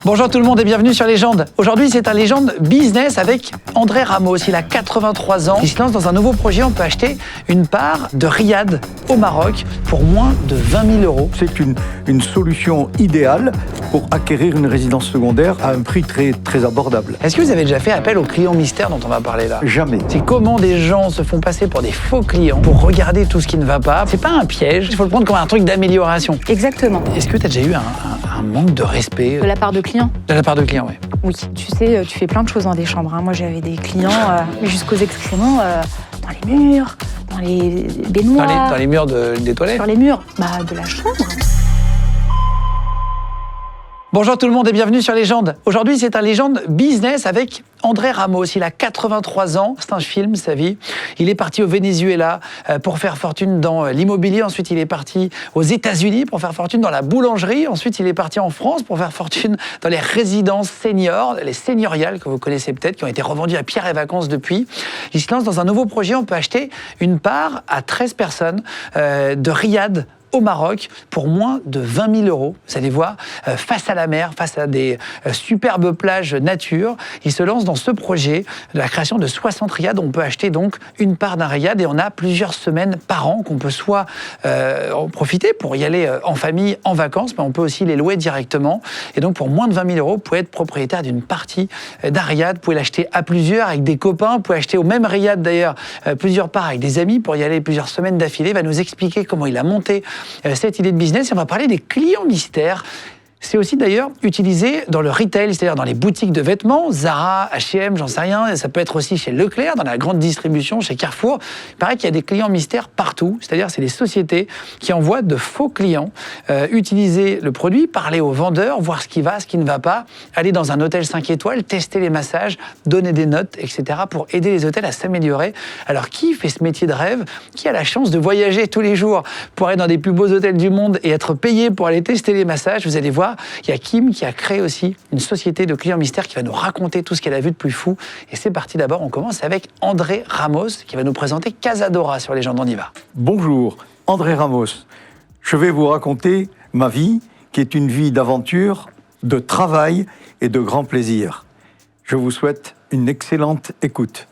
Bonjour tout le monde et bienvenue sur Légende. Aujourd'hui, c'est un Légende business avec André Ramos. Il a 83 ans. Il se lance dans un nouveau projet. On peut acheter une part de Riyad au Maroc pour moins de 20 000 euros. C'est une solution idéale pour acquérir une résidence secondaire à un prix très abordable. Est-ce que vous avez déjà fait appel aux clients mystères dont on va parler là? Jamais. C'est comment des gens se font passer pour des faux clients pour regarder tout ce qui ne va pas. C'est pas un piège, il faut le prendre comme un truc d'amélioration. Exactement. Est-ce que tu as déjà eu un manque de respect De la part de clients? de la part de clients, oui. Oui. Tu sais, tu fais plein de choses dans des chambres. Moi, j'avais des clients jusqu'aux excréments dans les murs, dans les baignoires. Dans les murs des toilettes? Sur les murs de la chambre. Bonjour tout le monde et bienvenue sur Légende. Aujourd'hui, c'est un Légende business avec André Ramos. Il a 83 ans. C'est un film, sa vie. Il est parti au Venezuela pour faire fortune dans l'immobilier. Ensuite, il est parti aux États-Unis pour faire fortune dans la boulangerie. Ensuite, il est parti en France pour faire fortune dans les résidences seniors, les seigneuriales que vous connaissez peut-être, qui ont été revendues à Pierre et Vacances depuis. Il se lance dans un nouveau projet. On peut acheter une part à 13 personnes de Riyad au Maroc pour moins de 20 000 euros. Vous allez voir, face à la mer, face à des superbes plages nature, il se lance dans ce projet de la création de 60 riyads. On peut acheter donc une part d'un riyad et on a plusieurs semaines par an qu'on peut soit en profiter pour y aller en famille, en vacances, mais on peut aussi les louer directement. Et donc pour moins de 20 000 euros, vous pouvez être propriétaire d'une partie d'un riyad. Vous pouvez l'acheter à plusieurs avec des copains. Vous pouvez acheter au même riyad d'ailleurs plusieurs parts avec des amis pour y aller plusieurs semaines d'affilée. Il va nous expliquer comment il a monté cette idée de business et on va parler des clients mystères. C'est aussi d'ailleurs utilisé dans le retail, c'est-à-dire dans les boutiques de vêtements, Zara, H&M, j'en sais rien, et ça peut être aussi chez Leclerc, dans la grande distribution, chez Carrefour. Il paraît qu'il y a des clients mystères partout, c'est-à-dire c'est des sociétés qui envoient de faux clients utiliser le produit, parler aux vendeurs, voir ce qui va, ce qui ne va pas, aller dans un hôtel 5 étoiles, tester les massages, donner des notes, etc. pour aider les hôtels à s'améliorer. Alors qui fait ce métier de rêve? Qui a la chance de voyager tous les jours pour aller dans des plus beaux hôtels du monde et être payé pour aller tester les massages? Vous allez voir, il y a Kim qui a créé aussi une société de clients mystères qui va nous raconter tout ce qu'elle a vu de plus fou. Et c'est parti d'abord, on commence avec André Ramos qui va nous présenter Casadora sur Légende. On y va. Bonjour, André Ramos. Je vais vous raconter ma vie, qui est une vie d'aventure, de travail et de grand plaisir. Je vous souhaite une excellente écoute.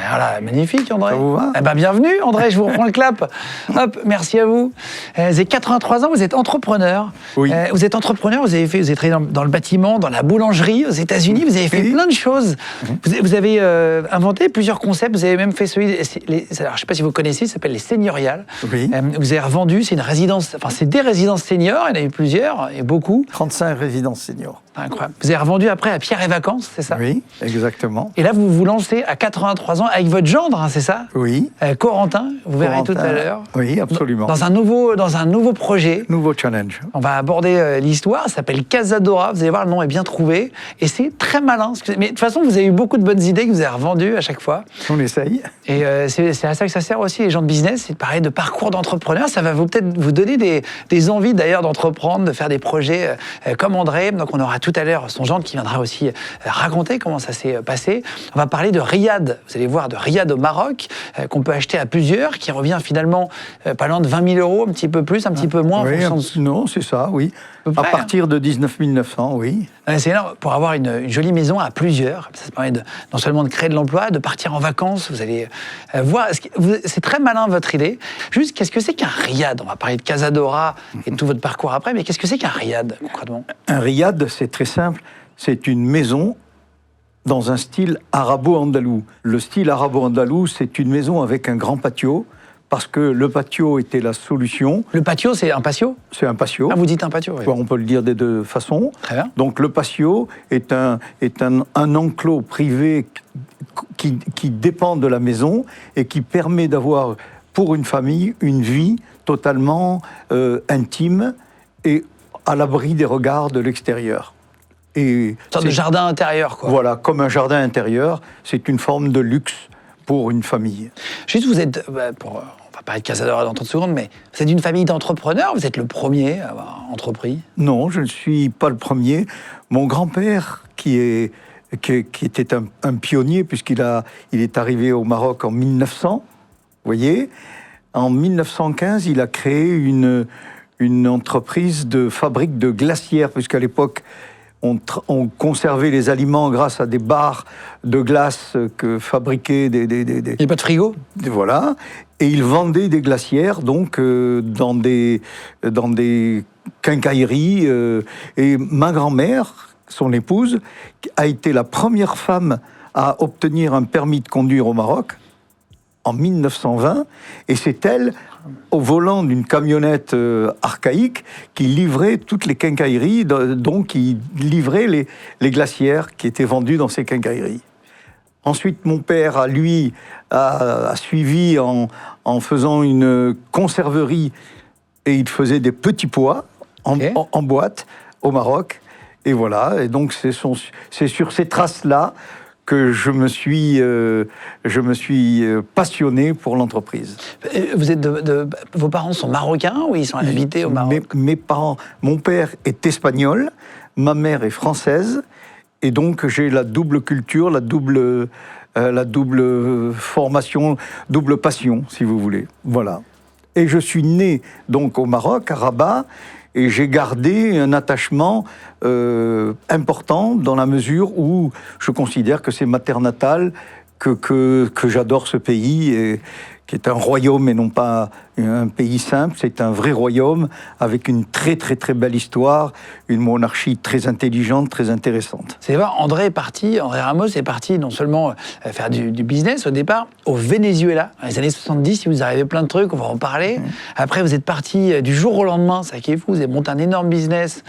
Voilà, magnifique André. Ça vous va? Eh ben, bienvenue André, je vous reprends le clap. Hop, merci à vous. Vous avez 83 ans, vous êtes entrepreneur. Oui. Vous êtes entrepreneur, vous avez travaillé dans le bâtiment, dans la boulangerie aux États-Unis, vous avez fait plein de choses. Vous avez inventé plusieurs concepts, vous avez même fait celui, alors je ne sais pas si vous connaissez, ça s'appelle les seigneuriales. Oui. Vous avez revendu, c'est une résidence, enfin c'est des résidences seniors, il y en a eu plusieurs, et beaucoup. 35 résidences seniors. Incroyable. Vous avez revendu après à Pierre et Vacances, c'est ça? Oui, exactement. Et là, vous vous lancez à 83 ans avec votre gendre, hein, c'est ça? Oui. Corentin, vous verrez tout à l'heure. Oui, absolument. Dans un nouveau projet. Nouveau challenge. On va aborder l'histoire, ça s'appelle Casadora, vous allez voir, le nom est bien trouvé, et c'est très malin. Mais de toute façon, vous avez eu beaucoup de bonnes idées que vous avez revendues à chaque fois. On essaye. Et c'est à ça que ça sert aussi, les gens de business, c'est de parler de parcours d'entrepreneur. Ça va peut-être vous donner des envies d'ailleurs d'entreprendre, de faire des projets comme André. Donc on aura tout à l'heure son gendre qui viendra aussi raconter comment ça s'est passé. On va parler de Riyad, vous allez voir, de Riyad au Maroc, qu'on peut acheter à plusieurs, qui revient finalement pas loin de 20 000 euros, un petit peu plus, un petit peu moins. Oui, en fonction de... non, c'est ça, oui. Près, à partir de 19 900, oui. C'est énorme pour avoir une jolie maison à plusieurs. Ça permet non seulement de créer de l'emploi, de partir en vacances. Vous allez voir. C'est très malin votre idée. Juste, qu'est-ce que c'est qu'un riad? On va parler de Casadora et de tout votre parcours après, mais qu'est-ce que c'est qu'un riad concrètement? Un riad, c'est très simple. C'est une maison dans un style arabo-andalou. Le style arabo-andalou, c'est une maison avec un grand patio, parce que le patio était la solution. Le patio, c'est un patio? C'est un patio. Ah, vous dites un patio, oui. On peut le dire des deux façons. Très bien. Donc le patio est un enclos privé qui dépend de la maison et qui permet d'avoir, pour une famille, une vie totalement intime et à l'abri des regards de l'extérieur. Une sorte de jardin intérieur, quoi. Voilà, comme un jardin intérieur, c'est une forme de luxe pour une famille. Juste, vous êtes, on va parler de Casadora dans 30 secondes, mais vous êtes d'une famille d'entrepreneurs, vous êtes le premier à avoir entrepris? Non, je ne suis pas le premier. Mon grand-père, qui était un pionnier, puisqu'il est arrivé au Maroc en 1900, vous voyez, en 1915, il a créé une entreprise de fabrique de glacières, puisqu'à l'époque, on conservait les aliments grâce à des barres de glace que fabriquaient Il n'y a pas de frigo ? Voilà. Et ils vendaient des glacières, donc, dans des quincailleries. Et ma grand-mère, son épouse, a été la première femme à obtenir un permis de conduire au Maroc en 1920. Et c'est elle, au volant d'une camionnette archaïque, qui livrait toutes les quincailleries, donc qui livrait les glacières qui étaient vendues dans ces quincailleries. Ensuite, mon père, lui, a suivi en faisant une conserverie, et il faisait des petits pois en boîte au Maroc. Et voilà, et donc c'est sur ces traces-là que je me suis passionné pour l'entreprise. Vous êtes vos parents sont marocains ou ils sont habités au Maroc ? Mes parents, mon père est espagnol, ma mère est française, et donc j'ai la double culture, la double formation, double passion, si vous voulez. Voilà. Et je suis né donc au Maroc, à Rabat, et j'ai gardé un attachement important dans la mesure où je considère que c'est ma terre natale, que j'adore ce pays, et, qui est un royaume et non pas un pays simple. C'est un vrai royaume avec une très très très belle histoire, une monarchie très intelligente, très intéressante. C'est vrai, André Ramos est parti non seulement faire du business au départ, au Venezuela, dans les années 70, il vous arrivait plein de trucs, on va en parler. Après, vous êtes parti du jour au lendemain, ça qui est fou, vous avez monté un énorme business.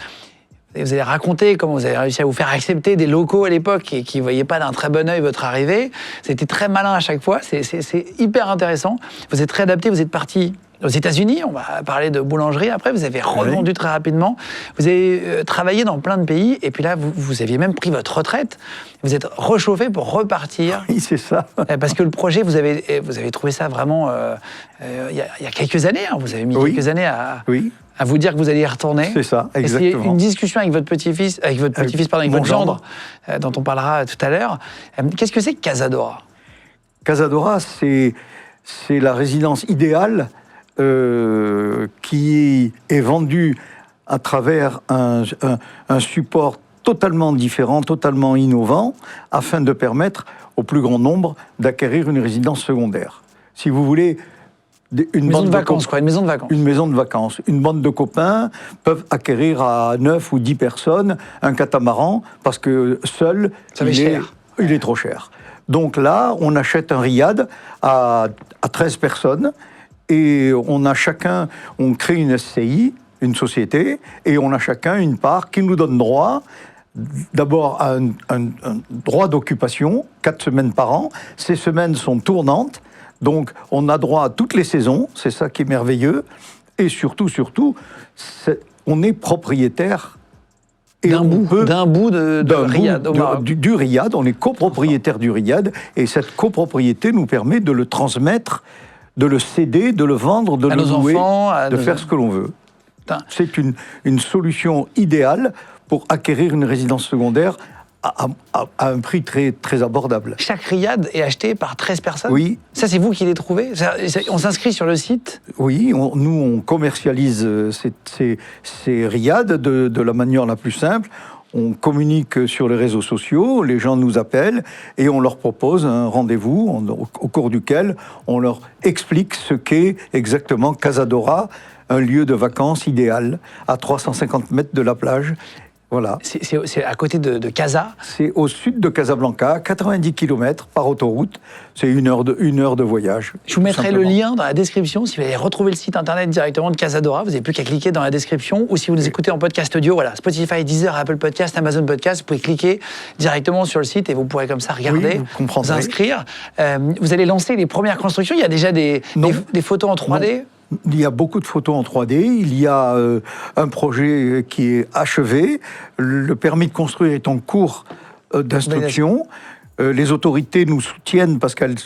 Et vous allez raconter comment vous avez réussi à vous faire accepter des locaux à l'époque et qui ne voyaient pas d'un très bon œil votre arrivée. C'était très malin à chaque fois, c'est hyper intéressant. Vous êtes réadapté, vous êtes parti aux États-Unis, on va parler de boulangerie après, vous avez revendu très rapidement. Vous avez travaillé dans plein de pays et puis là, vous aviez même pris votre retraite. Vous êtes réchauffé pour repartir. Oui, c'est ça. Parce que le projet, vous avez trouvé ça vraiment il y a quelques années. Hein, vous avez mis quelques années à vous dire que vous alliez y retourner. C'est ça, exactement. Et une discussion avec votre petit-fils, avec votre gendre, dont on parlera tout à l'heure. Qu'est-ce que c'est que Casadora ? Casadora, c'est la résidence idéale qui est vendue à travers un support totalement différent, totalement innovant, afin de permettre au plus grand nombre d'acquérir une résidence secondaire. Si vous voulez, une maison de vacances. Une maison de vacances. Une bande de copains peuvent acquérir à 9 ou 10 personnes un catamaran parce que seul, il est trop cher. Donc là, on achète un riad à 13 personnes et on crée une SCI, une société, et on a chacun une part qui nous donne droit d'abord à un droit d'occupation, 4 semaines par an. Ces semaines sont tournantes. Donc, on a droit à toutes les saisons, c'est ça qui est merveilleux. Et surtout, on est propriétaire d'un bout de riad. Du riad, on est copropriétaire du riad. Et cette copropriété nous permet de le transmettre, de le céder, de le vendre, de le louer, de faire ce que l'on veut. C'est une solution idéale pour acquérir une résidence secondaire à un prix très, très abordable. Chaque riad est acheté par 13 personnes ? Oui. Ça, c'est vous qui les trouvez ? On s'inscrit sur le site ? Oui, nous, on commercialise ces riads de la manière la plus simple. On communique sur les réseaux sociaux, les gens nous appellent et on leur propose un rendez-vous au cours duquel on leur explique ce qu'est exactement Casadora, un lieu de vacances idéal à 350 mètres de la plage. Voilà. C'est à côté de Casa. C'est au sud de Casablanca, 90 km par autoroute. C'est une heure de voyage. Je vous mettrai le lien dans la description. Si vous allez retrouver le site internet directement de Casadora, vous n'avez plus qu'à cliquer dans la description. Ou si vous nous écoutez en podcast audio, voilà, Spotify, Deezer, Apple Podcast, Amazon Podcast, vous pouvez cliquer directement sur le site et vous pourrez comme ça regarder, vous inscrire. Vous allez lancer les premières constructions. Il y a déjà des photos en 3D. Il y a beaucoup de photos en 3D, il y a un projet qui est achevé, le permis de construire est en cours d'instruction. Les autorités nous soutiennent parce qu'elles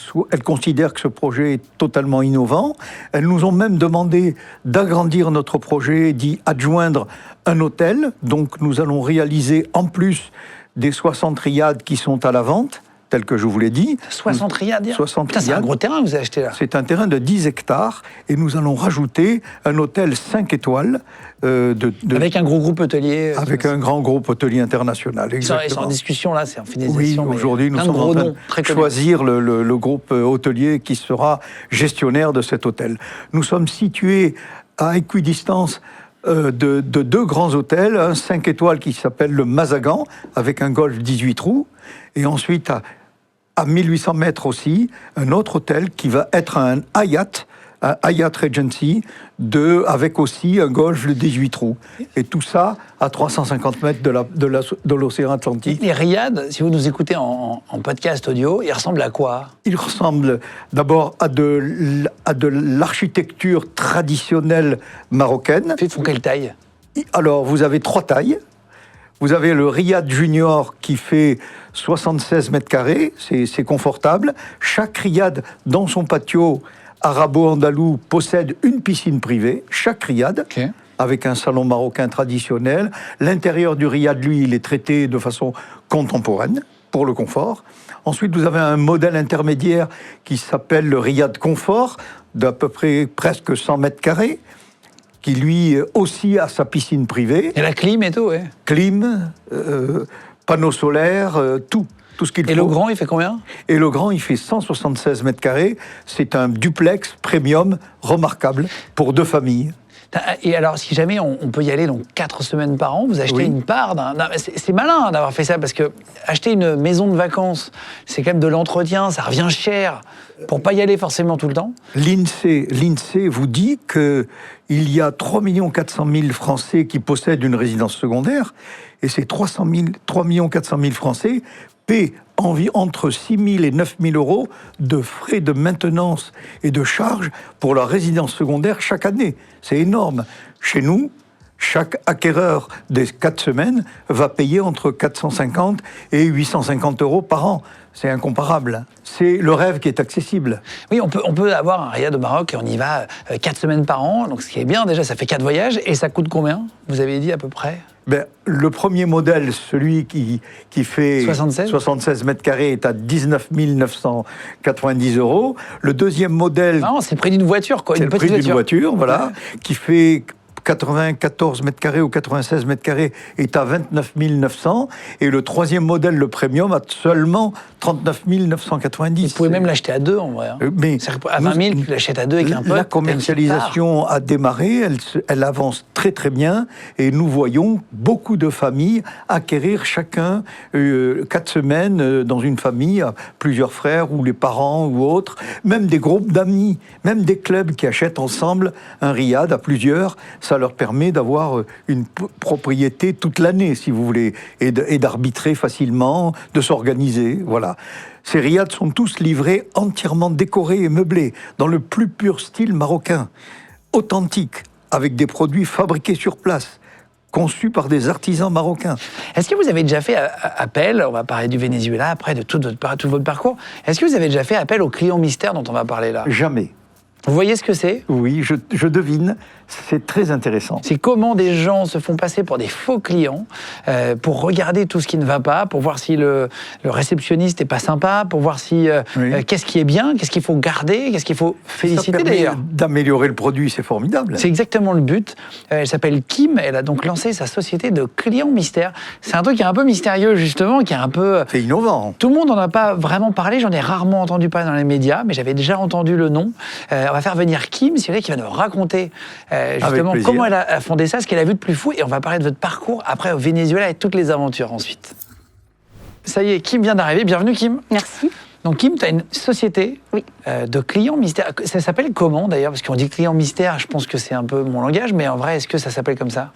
considèrent que ce projet est totalement innovant. Elles nous ont même demandé d'agrandir notre projet, d'y adjoindre un hôtel. Donc nous allons réaliser en plus des 60 riads qui sont à la vente. tel que je vous l'ai dit. 60 riads, dire. 60 Putain, c'est un riads. gros terrain que vous avez acheté là. C'est un terrain de 10 hectares et nous allons rajouter un hôtel 5 étoiles Avec un gros groupe hôtelier. avec un grand groupe hôtelier international. Ils sont en Exactement. discussion là, c'est en Oui, finalisation. mais aujourd'hui, nous plein de sommes en gros train noms, très de connus. choisir le groupe hôtelier qui sera gestionnaire de cet hôtel. Nous sommes situés à équidistance de deux grands hôtels, un 5 étoiles qui s'appelle le Mazagan, avec un golf 18 trous, et ensuite à 1800 mètres aussi, un autre hôtel qui va être un Hyatt Regency, avec aussi un golf de 18 trous. Et tout ça à 350 mètres de l'océan Atlantique. Les riads, si vous nous écoutez en podcast audio, ils ressemblent à quoi? Il ressemble d'abord à de l'architecture traditionnelle marocaine. Ils font quelle taille? Alors, vous avez 3 tailles. Vous avez le Riad Junior qui fait 76 mètres carrés, c'est confortable. Chaque riad dans son patio arabo-andalou possède une piscine privée, chaque riad, Ok. avec un salon marocain traditionnel. L'intérieur du riad, lui, il est traité de façon contemporaine, pour le confort. Ensuite, vous avez un modèle intermédiaire qui s'appelle le Riad Confort, d'à peu près presque 100 mètres carrés, qui lui aussi a sa piscine privée, Et la clim et tout, ouais. clim, panneaux solaires, tout ce qu'il faut. Et le grand, il fait combien? Et le grand, il fait 176 mètres carrés. C'est un duplex premium remarquable pour 2 familles. Et alors, si jamais on peut y aller donc 4 semaines par an, vous achetez Oui. une part d'un... Non, mais c'est malin d'avoir fait ça, parce que acheter une maison de vacances, c'est quand même de l'entretien, ça revient cher, pour pas y aller forcément tout le temps. L'INSEE vous dit qu'il y a 3 400 000 Français qui possèdent une résidence secondaire, et ces 3 400 000 Français paient entre 6 000 et 9 000 euros de frais de maintenance et de charges pour leur résidence secondaire chaque année. C'est énorme. Chez nous, chaque acquéreur des 4 semaines va payer entre 450 et 850 euros par an. C'est incomparable. C'est le rêve qui est accessible. Oui, on peut avoir un riad au Maroc et on y va 4 semaines par an, donc ce qui est bien déjà, ça fait 4 voyages, et ça coûte combien? Vous avez dit à peu près? Le premier modèle, celui qui fait 76 mètres carrés, est à 19 990 euros. Le deuxième modèle, Non, c'est le prix d'une voiture, quoi. c'est Une le prix petite d'une voiture, voilà, Ouais. qui fait 94 mètres carrés ou 96 mètres carrés, est à 29 900. Et le troisième modèle, le premium, a seulement 39 990. Vous pouvez même l'acheter à 2 en vrai. Hein. Mais À 20 000, tu l'achètes à 2 avec un pote. la commercialisation a démarré, elle avance très très bien, et nous voyons beaucoup de familles acquérir chacun 4 semaines dans une famille, plusieurs frères ou les parents ou autres, même des groupes d'amis, même des clubs qui achètent ensemble un riad à plusieurs. Ça leur permet d'avoir une propriété toute l'année, si vous voulez, et d'arbitrer facilement, de s'organiser, voilà. Ces riads sont tous livrés entièrement décorés et meublés, dans le plus pur style marocain, authentique, avec des produits fabriqués sur place, conçus par des artisans marocains. Est-ce que vous avez déjà fait appel, on va parler du Venezuela après, de tout votre parcours, est-ce que vous avez déjà fait appel aux clients mystères dont on va parler là? Jamais. Vous voyez ce que c'est? Oui, je devine. C'est très intéressant. C'est comment des gens se font passer pour des faux clients pour regarder tout ce qui ne va pas, pour voir si le réceptionniste n'est pas sympa, pour voir si Oui. qu'est-ce qui est bien, qu'est-ce qu'il faut garder, qu'est-ce qu'il faut Ça féliciter permet d'ailleurs. d'améliorer le produit, c'est formidable. C'est exactement le but. Elle s'appelle Kim, elle a donc lancé sa société de clients mystères. C'est un truc qui est un peu mystérieux justement, qui est un peu... C'est innovant. Tout le monde n'en a pas vraiment parlé, j'en ai rarement entendu parler dans les médias, mais j'avais déjà entendu le nom. On va faire venir Kim, c'est vrai, qui va nous raconter justement plaisir. comment elle a fondé ça, ce qu'elle a vu de plus fou, et on va parler de votre parcours après au Venezuela et toutes les aventures ensuite. Ça y est, Kim vient d'arriver, bienvenue Kim. Merci. Donc Kim, tu as une société Oui. de clients mystères. Ça s'appelle comment d'ailleurs? Parce qu'on dit client mystère, je pense que c'est un peu mon langage, mais en vrai, est-ce que ça s'appelle comme ça?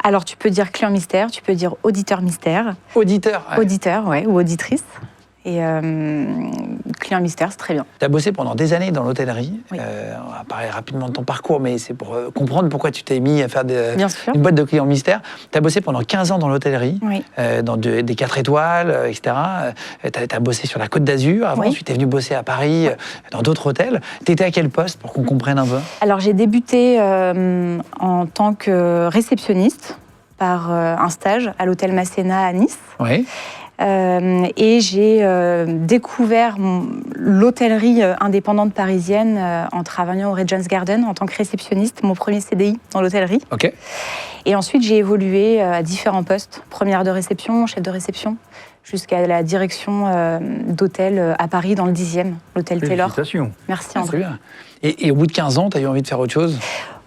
Alors, tu peux dire client mystère, tu peux dire auditeur mystère, Auditeur. Ouais. auditeur, ouais, ou auditrice. Et client mystère, c'est très bien. Tu as bossé pendant des années dans l'hôtellerie. Oui. On va parler rapidement de ton parcours, mais c'est pour comprendre pourquoi tu t'es mis à faire Bien sûr. une boîte de clients mystères. Tu as bossé pendant 15 ans dans l'hôtellerie, Oui. dans des 4 étoiles, etc. Tu as bossé sur la Côte d'Azur avant, Oui. ensuite tu es venu bosser à Paris, dans d'autres hôtels. Tu étais à quel poste pour qu'on comprenne un peu? Alors, j'ai débuté en tant que réceptionniste par un stage à l'hôtel Masséna à Nice. Oui. Et j'ai découvert l'hôtellerie indépendante parisienne en travaillant au Regent's Garden en tant que réceptionniste, mon premier CDI dans l'hôtellerie. Ok. Et ensuite, j'ai évolué à différents postes, première de réception, chef de réception, jusqu'à la direction d'hôtel à Paris dans le 10e, l'hôtel Taylor. Félicitations. Merci Ah, André. c'est bien. Et au bout de 15 ans, tu as eu envie de faire autre chose?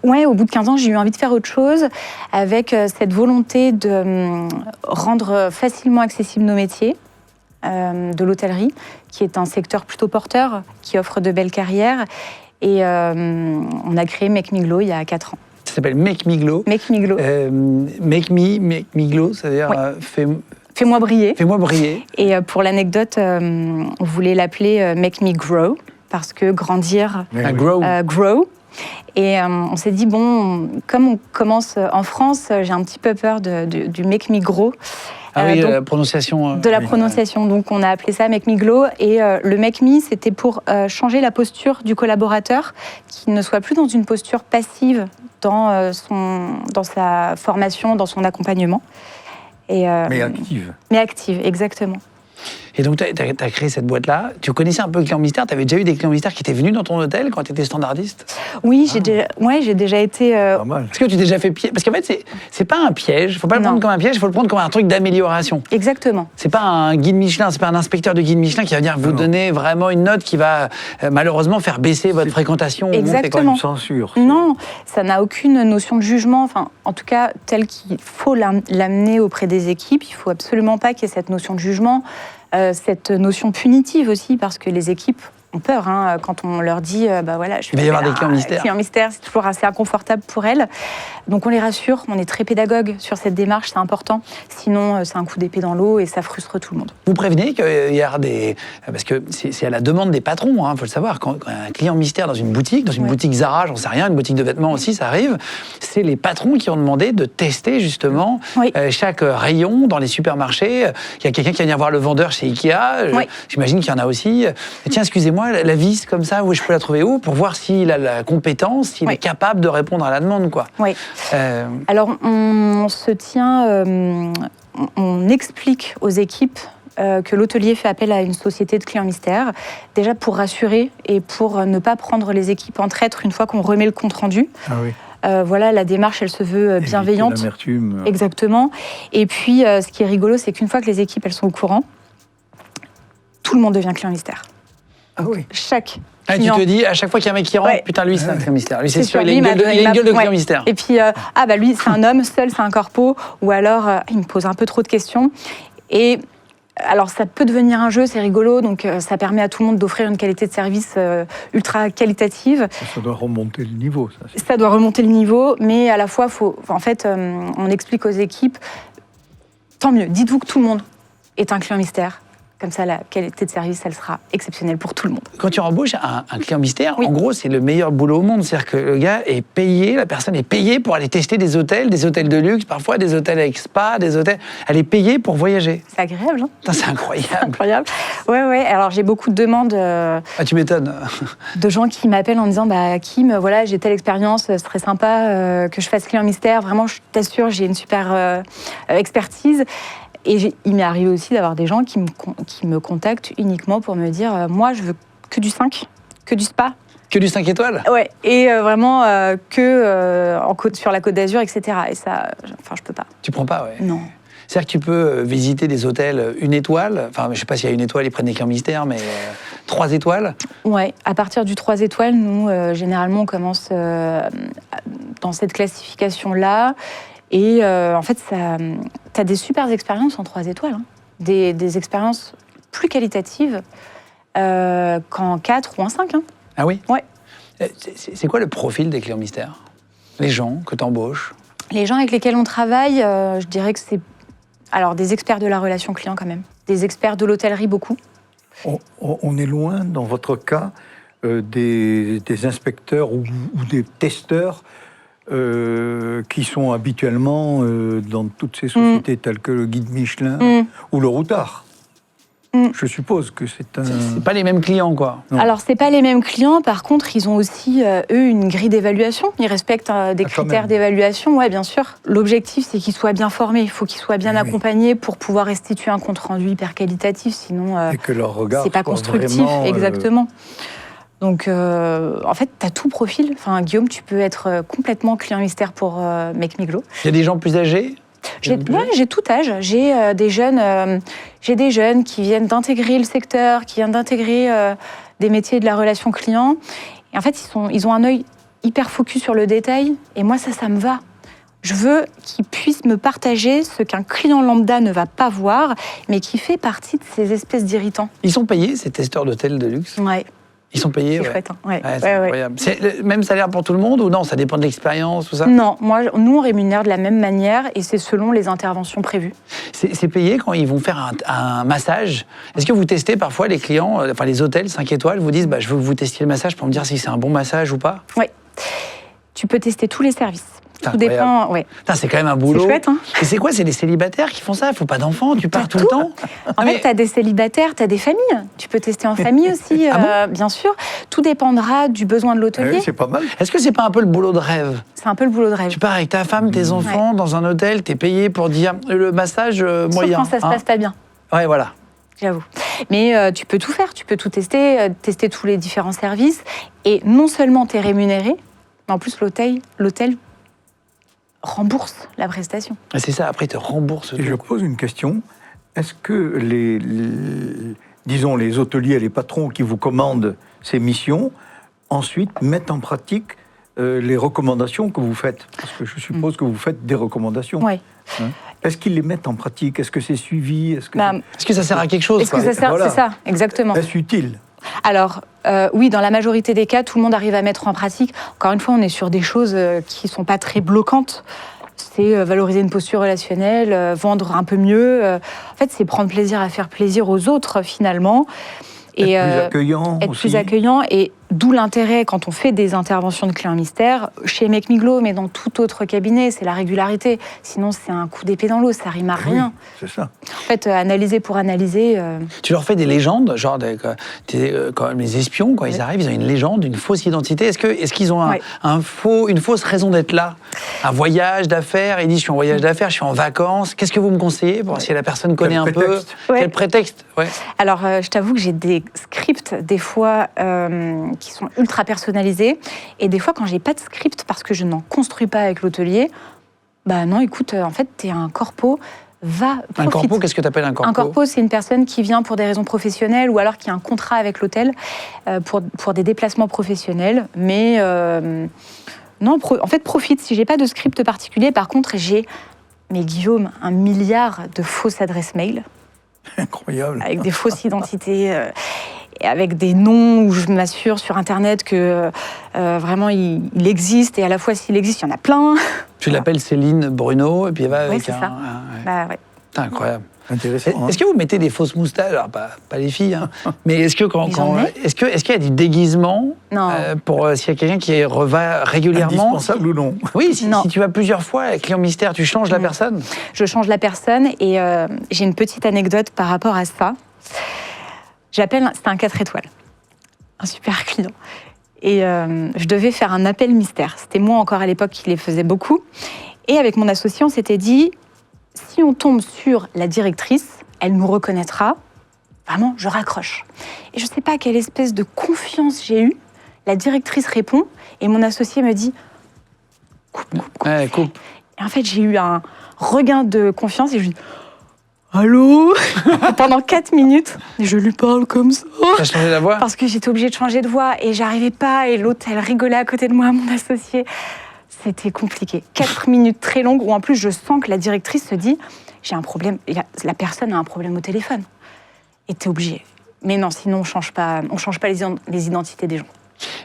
Ouais, au bout de 15 ans, j'ai eu envie de faire autre chose avec cette volonté de rendre facilement accessibles nos métiers de l'hôtellerie, qui est un secteur plutôt porteur, qui offre de belles carrières. Et on a créé Make Me Glow il y a 4 ans. Ça s'appelle Make Me Glow. Make Me Glow. Make Me Glow, c'est-à-dire Ouais. Fais-moi briller. fais-moi briller. Et pour l'anecdote, on voulait l'appeler Make Me Grow, parce que grandir, Un grow. grow. Et on s'est dit, bon, comme on commence en France, j'ai un petit peu peur du Make Me Grow. Ah oui, donc, la prononciation. de la oui. prononciation. Donc on a appelé ça Make Me Glow. Et le Make Me, c'était pour changer la posture du collaborateur, qui ne soit plus dans une posture passive dans sa formation, dans son accompagnement. Et, Mais active. mais active, exactement. Et donc, tu as créé cette boîte-là. Tu connaissais un peu le client mystère? Tu avais déjà eu des clients mystères qui étaient venus dans ton hôtel quand tu étais standardiste? Oui, j'ai déjà été... Pas mal. Est-ce que tu t'es déjà fait piéger? Parce qu'en fait, c'est pas un piège. Il faut pas le Non. prendre comme un piège, il faut le prendre comme un truc d'amélioration. Exactement. C'est pas un guide Michelin, c'est pas un inspecteur de guide Michelin qui va venir vous Non. donner vraiment une note qui va malheureusement faire baisser votre fréquentation. ou monter, quoi. Exactement. Une censure. Non, ça n'a aucune notion de jugement. Enfin, en tout cas, tel qu'il faut l'amener auprès des équipes, il faut absolument pas qu'il y ait cette notion de jugement, cette notion punitive aussi, parce que les équipes ont peur quand on leur dit bah voilà, je Il va y avoir des clients mystères. Clients mystères, c'est toujours assez inconfortable pour elles. Donc on les rassure, on est très pédagogue sur cette démarche, c'est important. Sinon, c'est un coup d'épée dans l'eau et ça frustre tout le monde. Vous prévenez qu'il y a des... Parce que c'est à la demande des patrons, il faut le savoir. Quand un client mystère dans une boutique Ouais. boutique Zara, j'en sais rien, une boutique de vêtements aussi, ça arrive, c'est les patrons qui ont demandé de tester justement Oui. chaque rayon dans les supermarchés. Il y a quelqu'un qui va venir voir le vendeur chez Ikea, Oui. j'imagine qu'il y en a aussi. Tiens, excusez-moi, la vis comme ça, où je peux la trouver où? Pour voir s'il a la compétence, s'il Oui. est capable de répondre à la demande, quoi. Oui. Euh, Alors, on se tient, on explique aux équipes que l'hôtelier fait appel à une société de clients mystères, déjà pour rassurer et pour ne pas prendre les équipes en traître une fois qu'on remet le compte-rendu. Ah oui. Voilà, la démarche, elle se veut Éviter bienveillante. l'amertume. Exactement. Et puis, ce qui est rigolo, c'est qu'une fois que les équipes, elles sont au courant, tout le monde devient client mystère. Ah oui. Chaque tu client. te dis, à chaque fois qu'il y a un mec qui rentre, Ouais. putain, lui, c'est un client mystère. Lui, c'est C'est sûr, sûr, il a lui, une gueule de, m'a- il a une gueule de ouais. client mystère. Et puis, bah lui, c'est un homme, seul, c'est un corpo. Ou alors, il me pose un peu trop de questions. Et alors, ça peut devenir un jeu, c'est rigolo. Donc, ça permet à tout le monde d'offrir une qualité de service ultra qualitative. Ça doit remonter le niveau. Ça. Ça doit remonter le niveau, mais à la fois, on explique aux équipes, tant mieux, dites-vous que tout le monde est un client mystère. Comme ça, la qualité de service, elle sera exceptionnelle pour tout le monde. Quand tu embauches un client mystère, Oui. en gros, c'est le meilleur boulot au monde. C'est-à-dire que le gars est payé, la personne est payée pour aller tester des hôtels de luxe, parfois des hôtels avec spa, des hôtels. Elle est payée pour voyager. C'est agréable, hein? Putain, c'est incroyable. Incroyable. Ouais. Alors, j'ai beaucoup de demandes Ah, tu m'étonnes. de gens qui m'appellent en disant bah Kim, voilà, j'ai telle expérience, ce serait sympa que je fasse client mystère. Vraiment, je t'assure, j'ai une super expertise. Et il m'est arrivé aussi d'avoir des gens qui me contactent uniquement pour me dire moi, je veux que du 5, que du spa. Que du 5 étoiles. Ouais, et vraiment sur la Côte d'Azur, etc. Et ça, je peux pas. Tu prends pas, ouais. Non. C'est-à-dire que tu peux visiter des hôtels 1 étoile. Enfin, je sais pas s'il y a 1 étoile, ils prennent des clients mystères, mais 3 étoiles. Ouais, à partir du 3 étoiles, nous, généralement, on commence dans cette classification-là. Et en fait, tu as des super expériences en 3 étoiles. Hein. Des expériences plus qualitatives qu'en 4 ou en 5. Hein. Ah oui? Ouais. C'est quoi le profil des clients mystères? Les gens que tu embauches? Les gens avec lesquels on travaille, je dirais que c'est alors des experts de la relation client quand même. Des experts de l'hôtellerie beaucoup. On est loin, dans votre cas, des inspecteurs ou des testeurs qui sont habituellement dans toutes ces sociétés telles que le Guide Michelin ou le Routard. Je suppose que c'est un... C'est pas les mêmes clients, quoi. Non. Alors, c'est pas les mêmes clients. Par contre, ils ont aussi, eux, une grille d'évaluation. Ils respectent des quand critères même. d'évaluation. Oui, bien sûr. L'objectif, c'est qu'ils soient bien formés. Il faut qu'ils soient bien Oui. accompagnés pour pouvoir restituer un compte-rendu hyper qualitatif. Sinon, Et que leur regard c'est pas soit constructif. vraiment, Exactement. Donc, en fait, tu as tout profil. Enfin, Guillaume, tu peux être complètement client mystère pour Make Me Glow. Il y a des gens plus âgés? J'ai tout âge. J'ai des jeunes qui viennent d'intégrer le secteur, qui viennent d'intégrer des métiers de la relation client. Et en fait, ils ont un œil hyper focus sur le détail. Et moi, ça me va. Je veux qu'ils puissent me partager ce qu'un client lambda ne va pas voir, mais qui fait partie de ces espèces d'irritants. Ils sont payés, ces testeurs d'hôtels de luxe? Ouais, Ils sont payés, c'est ouais. chouette. Hein. Ouais. Ouais, c'est Ouais, ouais. incroyable. C'est le même salaire pour tout le monde ou non? Ça dépend de l'expérience, tout ça? Non, nous, on rémunère de la même manière et c'est selon les interventions prévues. C'est payé quand ils vont faire un massage. Est-ce que vous testez parfois les clients, enfin les hôtels 5 étoiles, vous disent je veux que vous testiez le massage pour me dire si c'est un bon massage ou pas? Oui. Tu peux tester tous les services. C'est Tout dépend. Ouais. Putain, c'est quand même un boulot. C'est chouette, hein? Et c'est quoi? C'est les célibataires qui font ça? Il faut pas d'enfants, tu pars tout le temps? En fait, tu as des célibataires, tu as des familles. Tu peux tester en famille aussi, bien sûr. Tout dépendra du besoin de l'hôtelier. Oui, c'est pas mal. Est-ce que c'est pas un peu le boulot de rêve? C'est un peu le boulot de rêve. Tu pars avec ta femme, tes enfants, dans un hôtel, t'es payé pour dire le massage moyen. Sauf quand ça se passe pas bien. Ouais, voilà. J'avoue. Mais tu peux tout faire, tu peux tout tester, tester tous les différents services. Et non seulement tu es rémunéré, mais en plus l'hôtel rembourse la prestation. Et c'est ça, après, ils te remboursent Et tout. je pose une question. Est-ce que disons, les hôteliers et les patrons qui vous commandent ces missions, ensuite mettent en pratique les recommandations que vous faites? Parce que je suppose que vous faites des recommandations. Ouais. Hein? Est-ce qu'ils les mettent en pratique? Est-ce que c'est suivi? Est-ce que Est-ce que ça sert à quelque chose? Est-ce que ça sert? Voilà. C'est ça, exactement. est-ce utile? Alors, oui, dans la majorité des cas, tout le monde arrive à mettre en pratique. Encore une fois, on est sur des choses qui ne sont pas très bloquantes. C'est valoriser une posture relationnelle, vendre un peu mieux. En fait, c'est prendre plaisir à faire plaisir aux autres, finalement. Et, Être plus accueillant être aussi. plus accueillant. Et d'où l'intérêt, quand on fait des interventions de clients mystères, chez Make Me Glow, mais dans tout autre cabinet, c'est la régularité. Sinon, c'est un coup d'épée dans l'eau, ça rime à rien. Oui, c'est ça. En fait, analyser pour analyser... Tu leur fais des légendes, genre quand même les espions, quand ils arrivent, ils ont une légende, une fausse identité. Est-ce qu'ils ont une fausse raison d'être là? Un voyage d'affaires, ils disent je suis en voyage d'affaires, je suis en vacances. Qu'est-ce que vous me conseillez pour voir si la personne connaît un prétexte? peu? Ouais. Quel prétexte? Ouais. Alors, je t'avoue que j'ai des scripts, des fois, qui sont ultra personnalisés. Et des fois, quand j'ai pas de script, parce que je n'en construis pas avec l'hôtelier, bah non, écoute, en fait, t'es un corpo, va, profite. Un corpo, qu'est-ce que tu appelles un corpo? Un corpo, c'est une personne qui vient pour des raisons professionnelles ou alors qui a un contrat avec l'hôtel pour des déplacements professionnels. Mais non, en fait, profite. Si j'ai pas de script particulier, par contre, mais Guillaume, 1 milliard de fausses adresses mail. Incroyable. Avec des fausses identités, et avec des noms où je m'assure sur Internet que vraiment il existe, et à la fois s'il existe, il y en a plein. Tu l'appelles Céline Bruno, et puis elle va avec c'est ça. Bah, ouais. C'est incroyable. Intéressant. Est-ce que vous mettez des fausses moustaches? Alors, pas les filles, hein, mais est-ce que est-ce qu'il y a du déguisement Non. pour s'il y a quelqu'un qui revient régulièrement? Indispensable ou non? Oui, si Non. tu vas plusieurs fois, client mystère, tu changes la personne? Je change la personne, et j'ai une petite anecdote par rapport à ça. C'était un 4 étoiles, un super client. Et je devais faire un appel mystère. C'était moi encore à l'époque qui les faisais beaucoup. Et avec mon associé, on s'était dit, si on tombe sur la directrice, elle nous reconnaîtra. Vraiment, je raccroche. Et je ne sais pas quelle espèce de confiance j'ai eue. La directrice répond et mon associé me dit, coupe. Ouais, coupe. Et en fait, j'ai eu un regain de confiance et je lui dis, allô? Pendant 4 minutes, et je lui parle comme ça. T'as changé la voix? Parce que j'étais obligée de changer de voix et j'arrivais pas. Et l'autre, elle rigolait à côté de moi, mon associé. C'était compliqué. 4 minutes très longues où en plus je sens que la directrice se dit j'ai un problème. La personne a un problème au téléphone. Et t'es obligé. Mais non, sinon on change pas les identités des gens.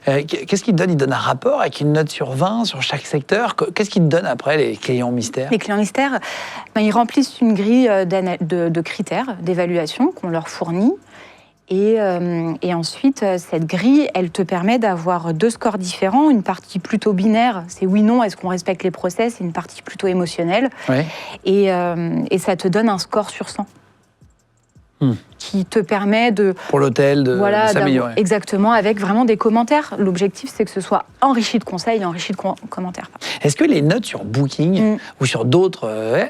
Qu'est-ce qu'ils te donnent? Ils donnent un rapport avec une note sur 20 sur chaque secteur. Qu'est-ce qu'ils te donnent après, les clients mystères? Les clients mystères, ils remplissent une grille de critères, d'évaluation qu'on leur fournit. Et ensuite, cette grille, elle te permet d'avoir 2 scores différents. Une partie plutôt binaire, c'est oui-non, est-ce qu'on respecte les process, et une partie plutôt émotionnelle. Ouais. Et ça te donne un score sur 100. qui te permet de... Pour l'hôtel, de s'améliorer. Exactement, avec vraiment des commentaires. L'objectif, c'est que ce soit enrichi de conseils et enrichi de commentaires. Est-ce que les notes sur Booking ou sur d'autres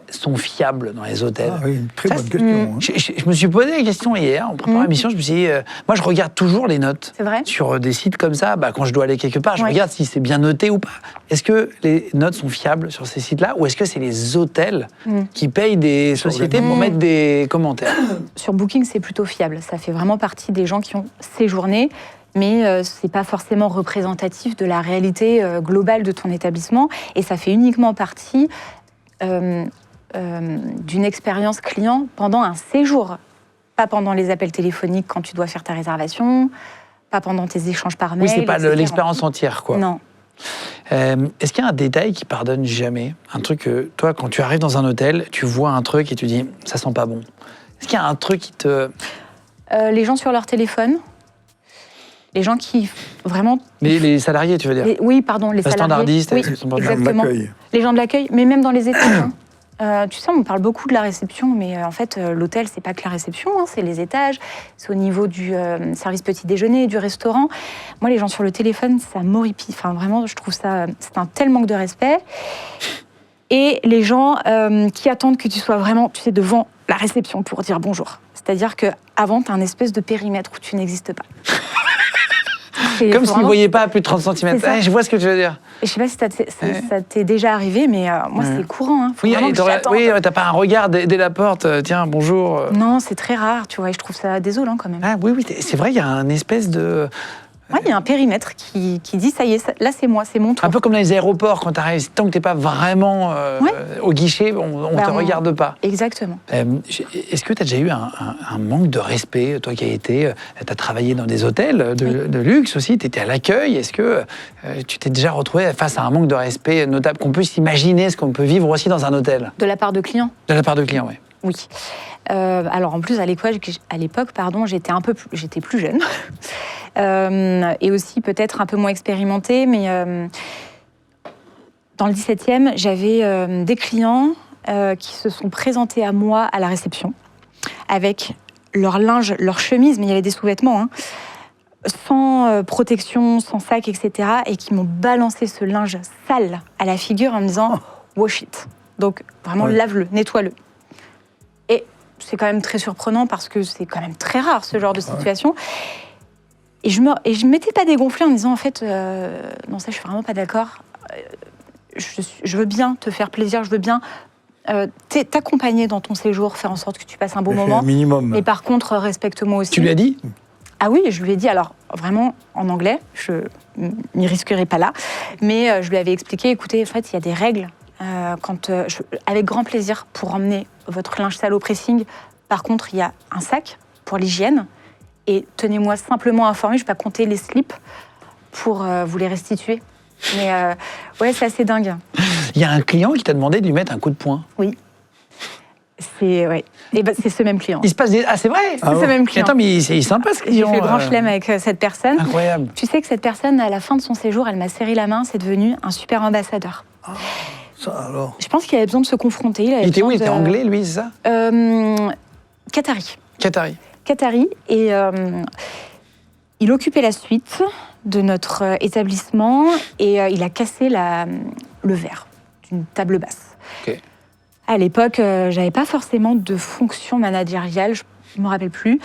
sont fiables dans les hôtels? Ah oui, une très bonne question. Je me suis posé la question hier, en préparant l'émission, je me suis dit, moi je regarde toujours les notes. C'est vrai? Sur des sites comme ça, quand je dois aller quelque part, je regarde si c'est bien noté ou pas. Est-ce que les notes sont fiables sur ces sites-là ou est-ce que c'est les hôtels qui payent des sociétés pour mettre des commentaires? Sur Booking, c'est plutôt fiable. Ça fait vraiment partie des gens qui ont séjourné, mais ce n'est pas forcément représentatif de la réalité globale de ton établissement. Et ça fait uniquement partie d'une expérience client pendant un séjour. Pas pendant les appels téléphoniques quand tu dois faire ta réservation, pas pendant tes échanges par mail. Oui, c'est pas etc. l'expérience entière, quoi. Non. Est-ce qu'il y a un détail qui pardonne jamais? Un truc que, toi, quand tu arrives dans un hôtel, tu vois un truc et tu dis, ça sent pas bon. Est-ce qu'il y a un truc qui te... Les gens sur leur téléphone, les gens qui, vraiment... Les salariés, tu veux dire? Oui, pardon, les salariés. Standardistes, oui, ils sont pas exactement. Les gens de l'accueil, mais même dans les étages. Tu sais, on parle beaucoup de la réception, mais en fait, l'hôtel, c'est pas que la réception, c'est les étages, c'est au niveau du service petit déjeuner, du restaurant. Moi, les gens sur le téléphone, ça m'horripile. Enfin, vraiment, je trouve ça, c'est un tel manque de respect. Et les gens qui attendent que tu sois vraiment, tu sais, devant la réception pour dire bonjour. C'est-à-dire qu'avant, tu as un espèce de périmètre où tu n'existes pas. Comme s'ils ne voyaient pas à plus de 30 cm. Je vois ce que tu veux dire. Je ne sais pas si ça t'est déjà arrivé, mais moi, c'est courant. Faut oui, t'as pas un regard dès la porte, tiens, bonjour. Non, c'est très rare, tu vois, et je trouve ça désolant quand même. Ah, oui, c'est vrai, il y a un espèce de... Oui, il y a un périmètre qui dit, ça y est, là c'est moi, c'est mon tour. Un peu comme dans les aéroports, quand tu arrives, tant que tu n'es pas vraiment au guichet, on ne te regarde pas. Exactement. Est-ce que tu as déjà eu un manque de respect, toi qui as travaillé dans des hôtels de luxe aussi, tu étais à l'accueil, est-ce que tu t'es déjà retrouvé face à un manque de respect notable, qu'on puisse imaginer ce qu'on peut vivre aussi dans un hôtel? De la part de clients? De la part de clients, oui. Oui. Alors en plus, à l'époque, j'étais plus jeune. Et aussi peut-être un peu moins expérimentée, mais dans le 17e, j'avais des clients qui se sont présentés à moi à la réception avec leur linge, leur chemise, mais il y avait des sous-vêtements, sans protection, sans sac, etc. et qui m'ont balancé ce linge sale à la figure en me disant « wash it ». Donc vraiment, lave-le, nettoie-le. Et c'est quand même très surprenant parce que c'est quand même très rare ce genre de situation. Et je m'étais pas dégonflée en me disant en fait, non, ça je suis vraiment pas d'accord. Je veux bien te faire plaisir, je veux bien t'accompagner dans ton séjour, faire en sorte que tu passes un bon moment. Minimum. Mais par contre, respecte-moi aussi. Tu lui as dit? Ah oui, je lui ai dit, alors vraiment en anglais, je m'y risquerai pas là, mais je lui avais expliqué, écoutez, en fait, il y a des règles. Avec grand plaisir pour emmener votre linge sale au pressing. Par contre, il y a un sac pour l'hygiène. Et tenez-moi simplement informé, je ne vais pas compter les slips pour vous les restituer. Mais ouais, c'est assez dingue. Il y a un client qui t'a demandé de lui mettre un coup de poing. Oui. C'est ce même client. Il se passe Ah, c'est vrai? C'est ce même client. Attends, mais il est sympa ce client. J'ai fait le grand chelem avec cette personne. Incroyable. Tu sais que cette personne, à la fin de son séjour, elle m'a serré la main, c'est devenu un super ambassadeur. Ça alors. Je pense qu'il avait besoin de se confronter. Il était où? Il était anglais, lui, c'est ça? Qatari. Qatari. Et il occupait la suite de notre établissement et il a cassé le verre d'une table basse. Okay. À l'époque, j'avais pas forcément de fonction managériale, je me rappelle plus.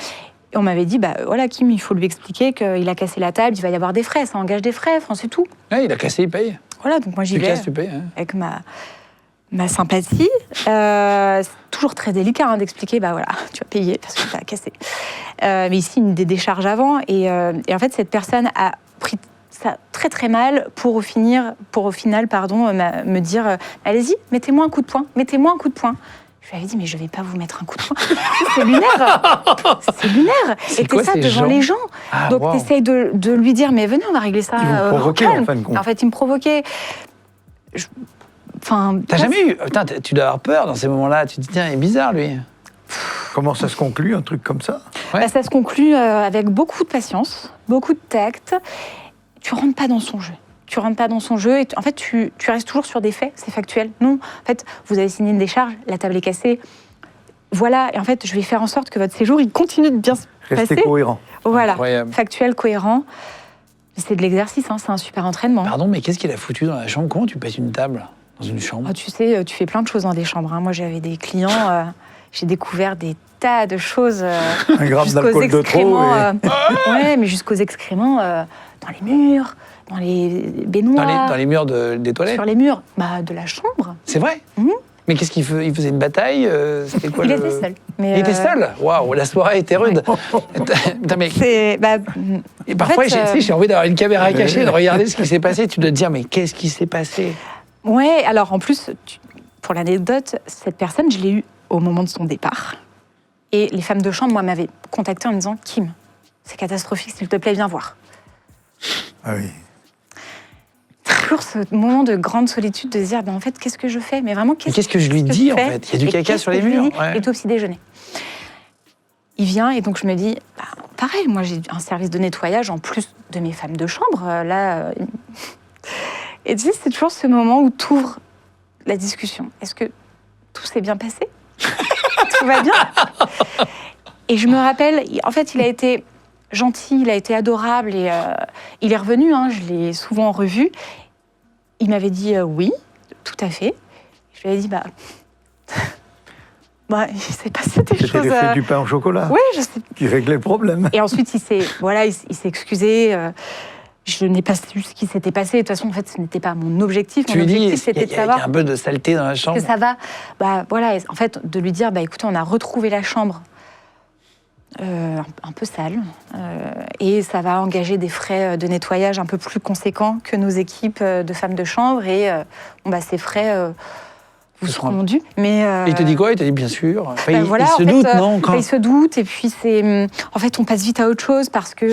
Et on m'avait dit, voilà, Kim, il faut lui expliquer qu'il a cassé la table, il va y avoir des frais, ça engage des frais, c'est tout. Ouais, il a cassé, il paye. Voilà, donc moi j'y vais tu payes, hein. avec ma sympathie. C'est toujours très délicat d'expliquer, voilà, tu vas payer parce que tu as cassé. Mais ici, des décharges avant. Et en fait, cette personne a pris ça très très mal pour au final, me dire allez-y, mettez-moi un coup de poing. Je lui avais dit, mais je ne vais pas vous mettre un coup de poing. C'est lunaire. C'est lunaire. Et t'es ça devant les gens. Donc, tu essayes de lui dire, mais venez, on va régler ça. Il vous provoquait, en fin de compte. En fait, il me provoquait. T'as jamais eu... Putain, tu dois avoir peur dans ces moments-là. Tu te dis, tiens, il est bizarre, lui. Comment ça se conclut, un truc comme ça? Ça se conclut avec beaucoup de patience, beaucoup de tact. Tu rentres pas dans son jeu. Et en fait, tu restes toujours sur des faits, c'est factuel. Non, en fait, vous avez signé une décharge, la table est cassée. Voilà, et en fait, je vais faire en sorte que votre séjour, il continue de bien se Restez passer. cohérent. Voilà, Incroyable. factuel, cohérent. C'est de l'exercice, hein, c'est un super entraînement. Pardon, mais qu'est-ce qu'il a foutu dans la chambre? Comment tu pètes une table dans une chambre? Oh, tu sais, tu fais plein de choses dans des chambres. Hein. Moi, j'avais des clients, j'ai découvert des tas de choses. Un gramme jusqu'aux d'alcool de trop. excréments, ouais, mais jusqu'aux excréments dans les murs, dans les baignoires, Dans les murs des toilettes? sur les murs de la chambre. C'est vrai? Mhm. Mais qu'est-ce qu'il faisait? Il faisait une bataille? C'était quoi Il était seul. Mais, Il était seul? Waouh, la soirée était rude. Putain, mais... C'est, Et parfois, en fait, j'ai envie d'avoir une caméra cachée, de regarder ce qui s'est passé. Tu dois te dire, mais qu'est-ce qui s'est passé? Ouais, alors en plus, pour l'anecdote, cette personne, je l'ai eue au moment de son départ. Et les femmes de chambre, moi, m'avaient contacté en me disant, Kim, c'est catastrophique, s'il te plaît, viens voir. Ah oui. Toujours ce moment de grande solitude de se dire, en fait, qu'est-ce que je fais? Mais vraiment, Qu'est-ce que je lui dis, en fais fait? Il y a du Et caca qu'est-ce sur les que je lui murs. dis Ouais. Et tout au petit déjeuner. Il vient et donc je me dis, pareil, moi j'ai un service de nettoyage en plus de mes femmes de chambre. Et tu sais, c'est toujours ce moment où tu ouvres la discussion. Est-ce que tout s'est bien passé? Tout va bien? Et je me rappelle, en fait, il a été gentil, il a été adorable et il est revenu, hein, je l'ai souvent revu. Il m'avait dit oui, tout à fait. Je lui ai dit, il s'est passé des C'était choses. l'effet du pain au chocolat Oui, je sais. qui réglait le problème. Et ensuite, il s'est excusé. Je n'ai pas su ce qui s'était passé. De toute façon, en fait, ce n'était pas mon objectif. Tu Mon lui dis, objectif, c'était de il y a savoir un peu de saleté dans la chambre. que ça va. Voilà, en fait, de lui dire, écoutez, on a retrouvé la chambre un peu sale. Et ça va engager des frais de nettoyage un peu plus conséquents que nos équipes de femmes de chambre. Et ces frais vous seront dus. Mais, Il te dit quoi? Il te dit bien sûr. Enfin, il voilà, se en fait, doute, non quand... Il se doute, et puis en fait, on passe vite à autre chose parce que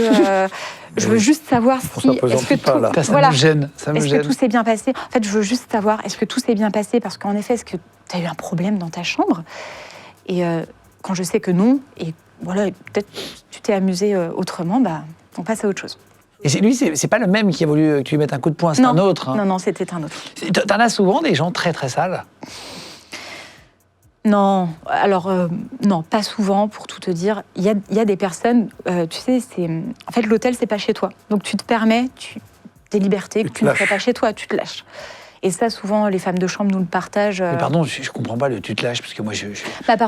je veux juste savoir Pour si. ça, pesante pas, là. Ça voilà. me gêne. Ça me Est-ce gêne. que tout s'est bien passé? En fait, je veux juste savoir, est-ce que tout s'est bien passé? Parce qu'en effet, est-ce que tu as eu un problème dans ta chambre? Et quand je sais que non, et voilà, peut-être tu t'es amusé autrement, on passe à autre chose. Et lui, c'est pas le même qui a voulu que tu lui mettes un coup de poing, c'est un autre. Hein. Non, c'était un autre. T'en as souvent des gens très très sales? Non, alors non, pas souvent, pour tout te dire. Il y a des personnes, tu sais, en fait, l'hôtel, c'est pas chez toi. Donc tu te permets des libertés que tu ne fais pas chez toi, tu te lâches. Et ça, souvent, les femmes de chambre nous le partagent. Mais pardon, je comprends pas le tu te lâches, parce que moi, je me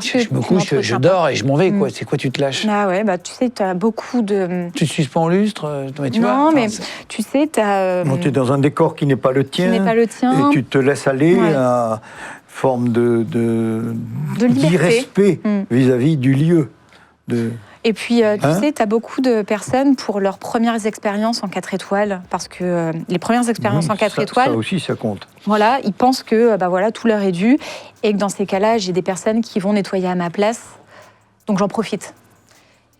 tu couche, je dors et je m'en vais, quoi. C'est quoi tu te lâches? Ah ouais, tu sais, tu as beaucoup de... Tu te suspends en lustre, tu vois? Non, mais tu sais, tu as... Tu es dans un décor qui n'est pas le tien. Qui n'est pas le tien. Et tu te laisses aller Ouais. à forme de liberté. d'irrespect vis-à-vis du lieu. Et puis, tu sais, tu as beaucoup de personnes pour leurs premières expériences en 4 étoiles, parce que les premières expériences en 4 étoiles... Ça aussi, ça compte. Voilà, ils pensent que tout leur est dû, et que dans ces cas-là, j'ai des personnes qui vont nettoyer à ma place, donc j'en profite.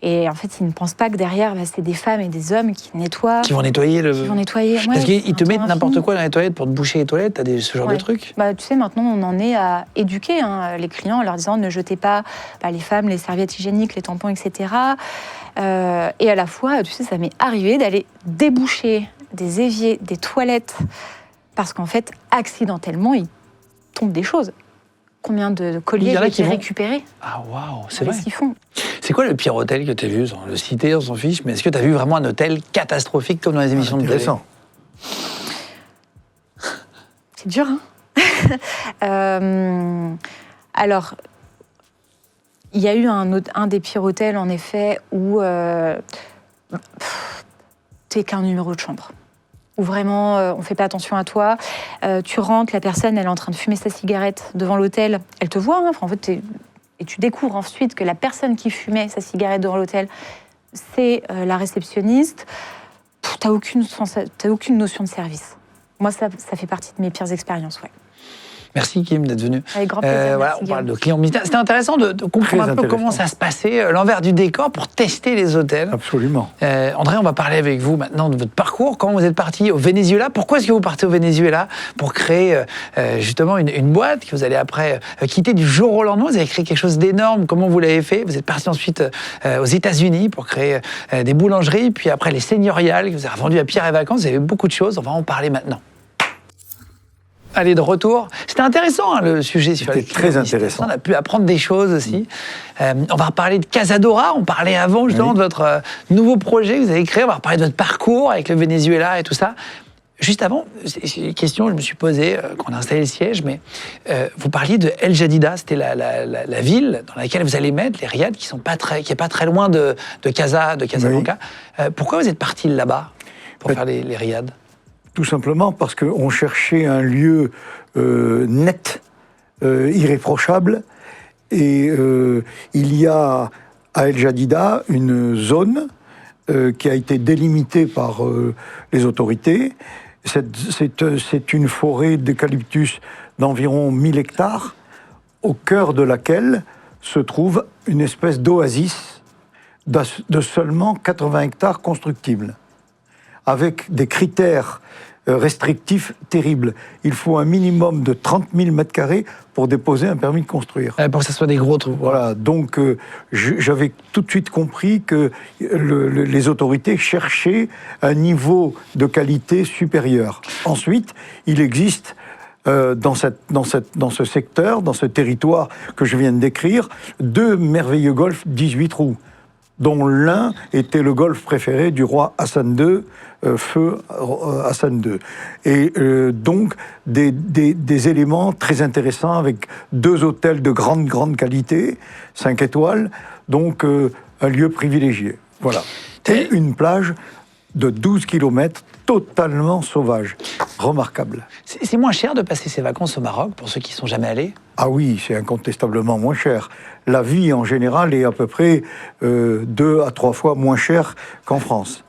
Et en fait, ils ne pensent pas que derrière, c'est des femmes et des hommes qui nettoient. Qui vont nettoyer le... Qui vont nettoyer, ouais, Parce qu'ils te mettent un n'importe infini. quoi dans les toilettes pour te boucher les toilettes, t'as ce genre de trucs? Tu sais, maintenant, on en est à éduquer les clients en leur disant ne jetez pas les femmes, les serviettes hygiéniques, les tampons, etc. Et à la fois, tu sais, ça m'est arrivé d'aller déboucher des éviers, des toilettes, parce qu'en fait, accidentellement, il tombe des choses. Combien de colliers j'ai récupérés? Ah waouh, c'est vrai. Qu'est-ce qu'ils font? C'est quoi le pire hôtel que tu as vu? Le citer, on s'en fiche, mais est-ce que tu as vu vraiment un hôtel catastrophique comme dans les émissions de télé? Intéressant. C'est dur, hein. Alors, il y a eu un des pires hôtels, en effet, où t'es qu'un numéro de chambre. Où vraiment, on ne fait pas attention à toi. Tu rentres, la personne, elle est en train de fumer sa cigarette devant l'hôtel. Elle te voit, hein. En fait, et tu découvres ensuite que la personne qui fumait sa cigarette devant l'hôtel, c'est la réceptionniste. T'as aucune notion de service. Moi, ça fait partie de mes pires expériences, ouais. Merci Kim d'être venu. Avec grand plaisir. Voilà, on parle de clients militaires. C'était intéressant de comprendre un peu comment ça se passait, l'envers du décor pour tester les hôtels. Absolument. André, on va parler avec vous maintenant de votre parcours. Comment vous êtes parti au Venezuela? Pourquoi est-ce que vous partez au Venezuela pour créer justement une boîte que vous allez après quitter du jour au lendemain? Vous avez créé quelque chose d'énorme. Comment vous l'avez fait? Vous êtes parti ensuite aux États-Unis pour créer des boulangeries, puis après les seigneuriales que vous avez revendues à Pierre et Vacances. Vous avez beaucoup de choses. On va en parler maintenant. Allez, de retour. C'était intéressant, hein, le sujet sur les C'était très intéressant. On a pu apprendre des choses aussi. On va reparler de Casadora. On parlait avant, justement, de votre nouveau projet que vous avez créé. On va reparler de votre parcours avec le Venezuela et tout ça. Juste avant, c'est une question que je me suis posée quand on a installé le siège, mais vous parliez de El Jadida, c'était la ville dans laquelle vous allez mettre les riads qui est pas très loin de Casablanca. Oui. Pourquoi vous êtes parti là-bas pour faire les riads? Tout simplement parce qu'on cherchait un lieu net, irréprochable, et il y a à El Jadida une zone qui a été délimitée par les autorités. C'est une forêt d'eucalyptus d'environ 1000 hectares, au cœur de laquelle se trouve une espèce d'oasis de seulement 80 hectares constructibles, avec des critères restrictifs terribles. Il faut un minimum de 30 000 mètres carrés pour déposer un permis de construire. Pour que ce soit des gros trous. Voilà, donc j'avais tout de suite compris que les autorités cherchaient un niveau de qualité supérieur. Ensuite, il existe dans ce secteur, dans ce territoire que je viens de décrire, 2 merveilleux golfs 18 trous, dont l'un était le golfe préféré du roi Hassan II, feu Hassan II. Et donc, des éléments très intéressants avec 2 hôtels de grande qualité, 5 étoiles, donc un lieu privilégié. Voilà. Et une plage de 12 km totalement sauvage. Remarquable. C'est moins cher de passer ses vacances au Maroc, pour ceux qui ne sont jamais allés? Ah oui, c'est incontestablement moins cher. La vie, en général, est à peu près 2 à 3 fois moins chère qu'en France.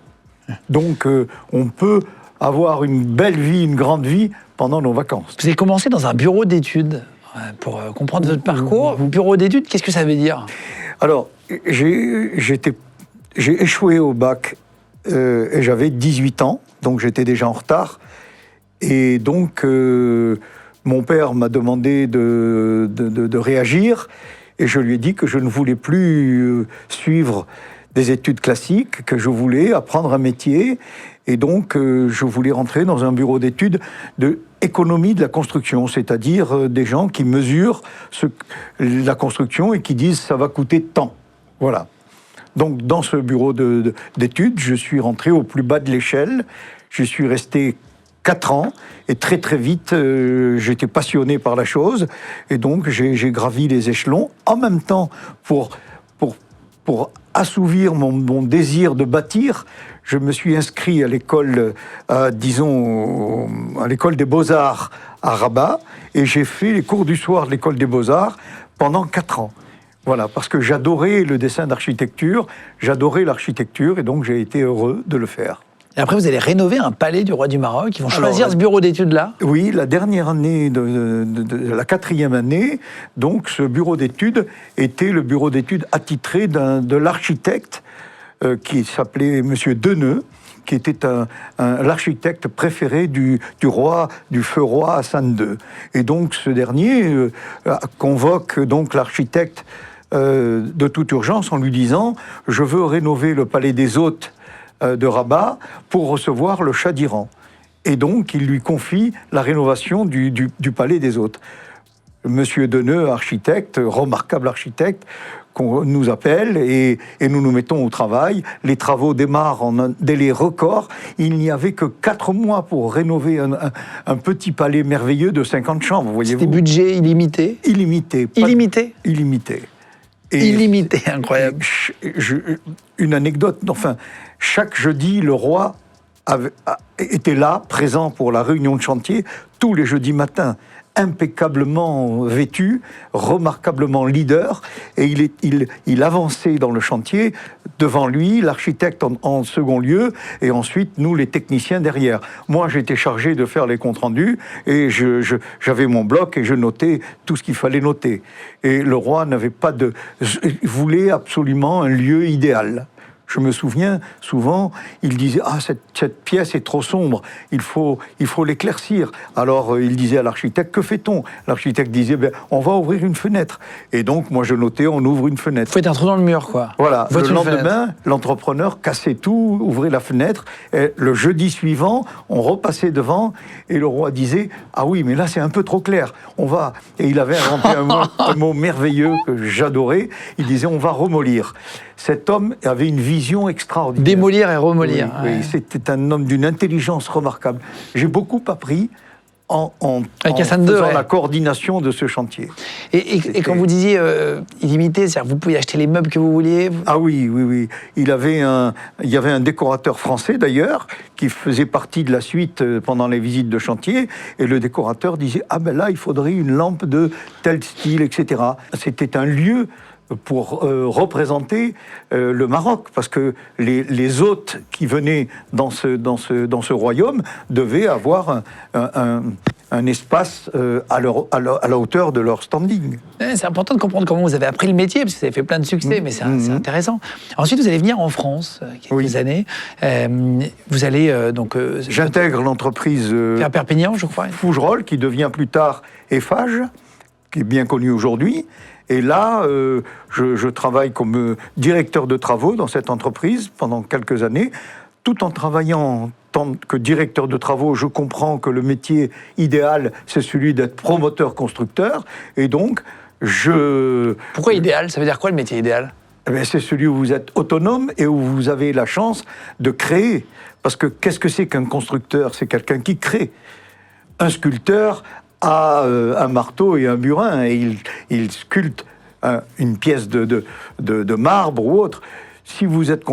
Donc, on peut avoir une belle vie, une grande vie, pendant nos vacances. Vous avez commencé dans un bureau d'études. Pour comprendre votre parcours, bureau d'études, qu'est-ce que ça veut dire? Alors, j'ai échoué au bac et j'avais 18 ans, donc j'étais déjà en retard. Et donc, mon père m'a demandé de réagir, et je lui ai dit que je ne voulais plus suivre des études classiques, que je voulais apprendre un métier, et donc je voulais rentrer dans un bureau d'études d'économie de la construction, c'est-à-dire des gens qui mesurent la construction et qui disent ça va coûter tant. Voilà. Donc dans ce bureau d'études, je suis rentré au plus bas de l'échelle, je suis resté 4 ans, et très vite, j'étais passionné par la chose, et donc j'ai gravi les échelons, en même temps, pour assouvir mon désir de bâtir, je me suis inscrit à l'école, disons, à l'école des Beaux-Arts à Rabat, et j'ai fait les cours du soir de l'école des Beaux-Arts pendant 4 ans. Voilà, parce que j'adorais le dessin d'architecture, j'adorais l'architecture, et donc j'ai été heureux de le faire. Et après, vous allez rénover un palais du roi du Maroc. Ils vont choisir ce bureau d'études-là. Oui, la dernière année, la 4e année, donc ce bureau d'études était le bureau d'études attitré de l'architecte qui s'appelait Monsieur Deneux, qui était l'architecte préféré du feu roi Hassan II. Et donc ce dernier convoque donc l'architecte de toute urgence en lui disant « Je veux rénover le palais des hôtes de Rabat pour recevoir le Shah d'Iran ». Et donc, il lui confie la rénovation du palais des hôtes. Monsieur Deneux, architecte, remarquable architecte, qu'on nous appelle et nous nous mettons au travail. Les travaux démarrent en un délai record. Il n'y avait que 4 mois pour rénover un petit palais merveilleux de 50 chambres, voyez-vous. C'était budget illimité? Illimité. Illimité? Illimité. Illimité, incroyable. Une anecdote, enfin, chaque jeudi, le roi était là, présent pour la réunion de chantier, tous les jeudis matins, impeccablement vêtu, remarquablement leader, et il avançait dans le chantier, devant lui, l'architecte en second lieu, et ensuite nous, les techniciens derrière. Moi, j'étais chargé de faire les comptes rendus, et j'avais mon bloc, et je notais tout ce qu'il fallait noter. Et le roi n'avait pas il voulait absolument un lieu idéal. Je me souviens, souvent, il disait « Ah, cette pièce est trop sombre, il faut l'éclaircir ». Alors, il disait à l'architecte « Que fait-on » L'architecte disait « On va ouvrir une fenêtre ». Et donc, moi, je notais « On ouvre une fenêtre ». Vous faites un trou dans le mur, quoi. Voilà. Votre Le fenêtre. lendemain, l'entrepreneur cassait tout, ouvrait la fenêtre. Et le jeudi suivant, on repassait devant et le roi disait « Ah oui, mais là, c'est un peu trop clair. On va… » Et il avait inventé un mot merveilleux que j'adorais. Il disait « On va remollir ». Cet homme avait une vision extraordinaire. Démolir et remollir. Oui, oui, c'était un homme d'une intelligence remarquable. J'ai beaucoup appris en Hassan II, faisant la coordination de ce chantier. Et quand vous disiez illimité, c'est-à-dire que vous pouviez acheter les meubles que vous vouliez. Ah oui, oui, oui. Il y avait un décorateur français d'ailleurs qui faisait partie de la suite pendant les visites de chantier. Et le décorateur disait « Ah ben là, il faudrait une lampe de tel style, etc. » C'était un lieu pour représenter le Maroc, parce que les hôtes qui venaient dans ce royaume devaient avoir un espace à la hauteur de leur standing. C'est important de comprendre comment vous avez appris le métier, parce que vous avez fait plein de succès, mais c'est intéressant. Ensuite, vous allez venir en France, quelques années. Vous allez donc… J'intègre l'entreprise vers Perpignan, je crois. Fougerolles, qui devient plus tard Eiffage, qui est bien connu aujourd'hui. Et là, je travaille comme directeur de travaux dans cette entreprise pendant quelques années. Tout en travaillant en tant que directeur de travaux, je comprends que le métier idéal, c'est celui d'être promoteur-constructeur. Et donc, Pourquoi idéal ? Ça veut dire quoi le métier idéal ? C'est celui où vous êtes autonome et où vous avez la chance de créer. Parce que qu'est-ce que c'est qu'un constructeur ? C'est quelqu'un qui crée. Un sculpteur a un marteau et un burin et il sculpte une pièce de marbre ou autre. Si vous êtes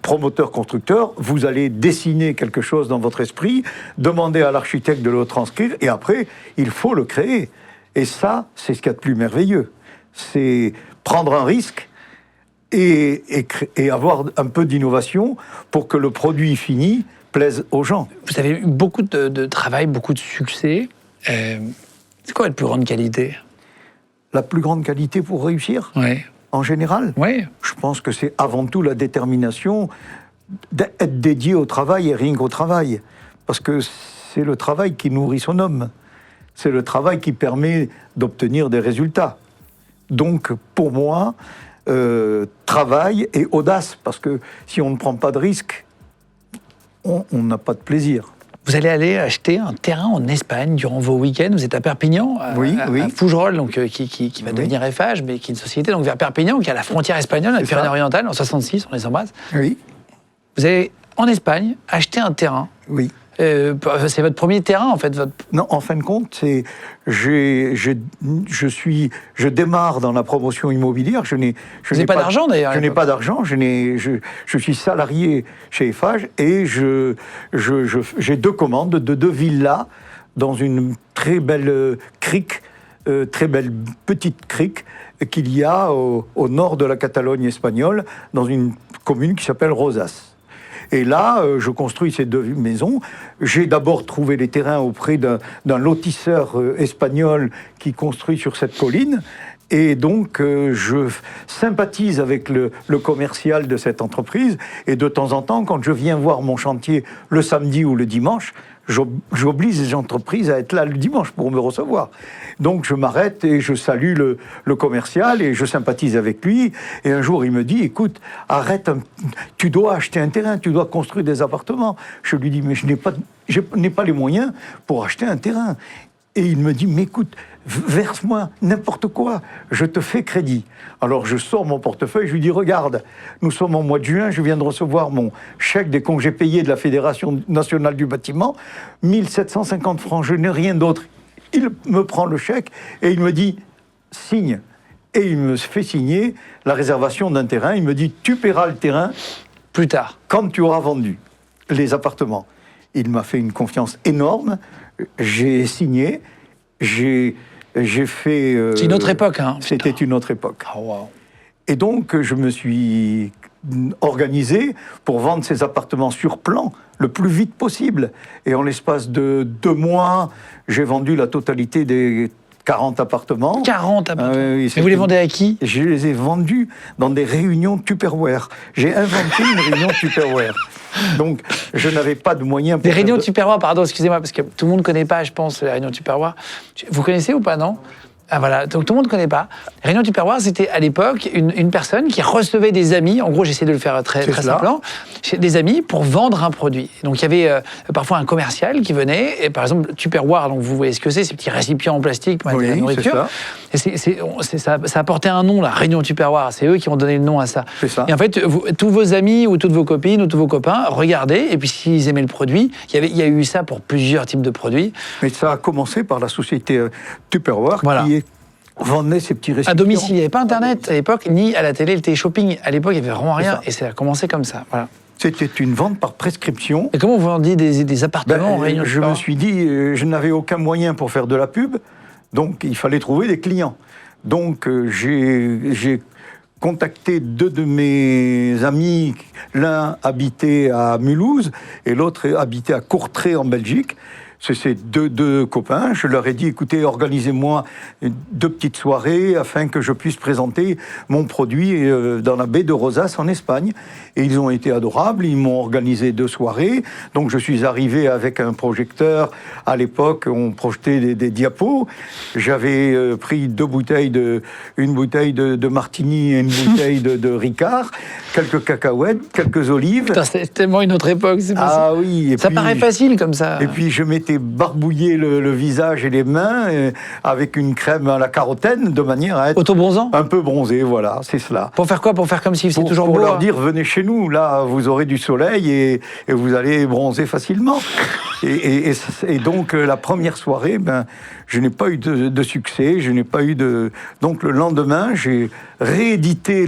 promoteur-constructeur, vous allez dessiner quelque chose dans votre esprit, demander à l'architecte de le transcrire et après, il faut le créer. Et ça, c'est ce qu'il y a de plus merveilleux. C'est prendre un risque et avoir un peu d'innovation pour que le produit fini plaise aux gens. Vous avez eu beaucoup de travail, beaucoup de succès. C'est quoi la plus grande qualité ? La plus grande qualité pour réussir ? Oui. En général ? Oui. Je pense que c'est avant tout la détermination d'être dédié au travail et rien qu'au travail. Parce que c'est le travail qui nourrit son homme. C'est le travail qui permet d'obtenir des résultats. Donc, pour moi, travail et audace. Parce que si on ne prend pas de risque, on n'a pas de plaisir. Vous allez aller acheter un terrain en Espagne durant vos week-ends. Vous êtes à Perpignan, à Fougerolles, donc, qui va devenir Eiffage, mais qui est une société donc, vers Perpignan, qui est à la frontière espagnole, à la Pyrénées-Orientales, en 66, on les embrasse. Oui. Vous allez, en Espagne, acheter un terrain. Oui. C'est votre premier terrain, en fait. Non, en fin de compte, je démarre dans la promotion immobilière. Vous n'avez pas d'argent, d'ailleurs. Je n'ai pas d'argent. Je suis salarié chez Eiffage et j'ai 2 commandes de 2 villas dans une très belle crique, très belle petite crique qu'il y a au nord de la Catalogne espagnole, dans une commune qui s'appelle Rosas. Et là, je construis ces 2 maisons. J'ai d'abord trouvé les terrains auprès d'un lotisseur espagnol qui construit sur cette colline. Et donc, je sympathise avec le commercial de cette entreprise. Et de temps en temps, quand je viens voir mon chantier le samedi ou le dimanche, j'oblige les entreprises à être là le dimanche pour me recevoir. Donc je m'arrête et je salue le commercial et je sympathise avec lui. Et un jour, il me dit, écoute, arrête, tu dois acheter un terrain, tu dois construire des appartements. Je lui dis, mais je n'ai pas les moyens pour acheter un terrain. Et il me dit, mais écoute, verse-moi n'importe quoi, je te fais crédit. Alors je sors mon portefeuille, je lui dis, regarde, nous sommes en mois de juin, je viens de recevoir mon chèque des congés payés de la Fédération nationale du bâtiment, 1750 francs, je n'ai rien d'autre. Il me prend le chèque et il me dit, signe. Et il me fait signer la réservation d'un terrain. Il me dit, tu paieras le terrain plus tard, quand tu auras vendu les appartements. Il m'a fait une confiance énorme. J'ai signé, j'ai fait... c'est une autre époque, hein. C'était une autre époque. Oh, wow. Et donc, je me suis organisé pour vendre ces appartements sur plan le plus vite possible. Et en l'espace de 2 mois, j'ai vendu la totalité des 40 appartements. 40 appartements. Oui, Et vous les vendez à qui? Je les ai vendus dans des réunions Tupperware. J'ai inventé une réunion Tupperware. Donc, je n'avais pas de moyens pour... Des réunions Tupperware, pardon, excusez-moi, parce que tout le monde ne connaît pas, je pense, les réunions Tupperware. Vous connaissez ou pas, non? Ah voilà, donc tout le monde ne connaît pas. Réunion Tupperware, c'était à l'époque une personne qui recevait des amis, en gros j'essaie de le faire très simplement, des amis pour vendre un produit. Donc il y avait parfois un commercial qui venait, et par exemple Tupperware, donc vous voyez ce que c'est, ces petits récipients en plastique pour mettre de la nourriture. Et ça apportait un nom, la Réunion Tupperware, c'est eux qui ont donné le nom à ça. Et en fait, tous vos amis ou toutes vos copines ou tous vos copains regardaient, et puis s'ils aimaient le produit, il y a eu ça pour plusieurs types de produits. Mais ça a commencé par la société Tupperware qui vendait ces petits récipients. À domicile, il n'y avait pas Internet à l'époque, ni à la télé, le télé-shopping. À l'époque, il n'y avait vraiment rien, et ça a commencé comme ça. Voilà. C'était une vente par prescription. Et comment vous vendiez des appartements en Réunion? Je me suis dit, je n'avais aucun moyen pour faire de la pub, donc il fallait trouver des clients. Donc j'ai contacté deux de mes amis, l'un habitait à Mulhouse et l'autre habitait à Courtrai en Belgique. C'est ces deux copains. Je leur ai dit, écoutez, organisez-moi 2 petites soirées afin que je puisse présenter mon produit dans la baie de Rosas en Espagne. Et ils ont été adorables. Ils m'ont organisé 2 soirées. Donc je suis arrivé avec un projecteur. À l'époque, on projetait des diapos. J'avais pris une bouteille de martini et une bouteille de Ricard, quelques cacahuètes, quelques olives. Putain, c'est tellement une autre époque, c'est possible. Ah oui. Ça paraît facile comme ça. Et puis je m'étais barbouillé le visage et les mains avec une crème à la carotène de manière à être auto-bronzant, un peu bronzé, voilà, c'est cela. Pour faire quoi? Pour faire comme si c'est toujours beau. Pour leur dire, venez chez nous, là vous aurez du soleil et vous allez bronzer facilement. et donc la première soirée, je n'ai pas eu de succès, je n'ai pas eu de... Donc le lendemain, j'ai réédité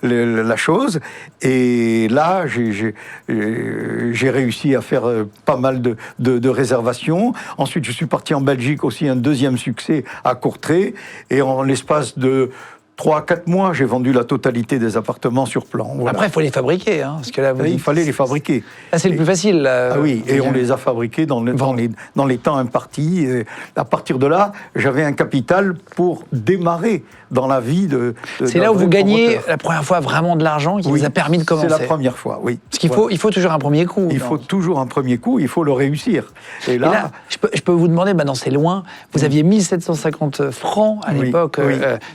la chose, et là, j'ai réussi à faire pas mal de réservations. Ensuite, je suis parti en Belgique, aussi un deuxième succès à Courtrai, et en l'espace de 3-4 mois, j'ai vendu la totalité des appartements sur plan. Voilà. Après, il faut les fabriquer, hein, parce que là, il fallait les fabriquer. Là, c'est le plus facile. Ah oui, et on les a fabriqués dans les temps impartis. Et à partir de là, j'avais un capital pour démarrer dans la vie de c'est là où vous gagnez la première fois vraiment de l'argent qui vous a permis de commencer. C'est la première fois, oui. Parce qu'il il faut toujours un premier coup. Il faut toujours un premier coup, il faut le réussir. Et là, je peux vous demander, maintenant c'est loin, vous aviez 1750 francs à l'époque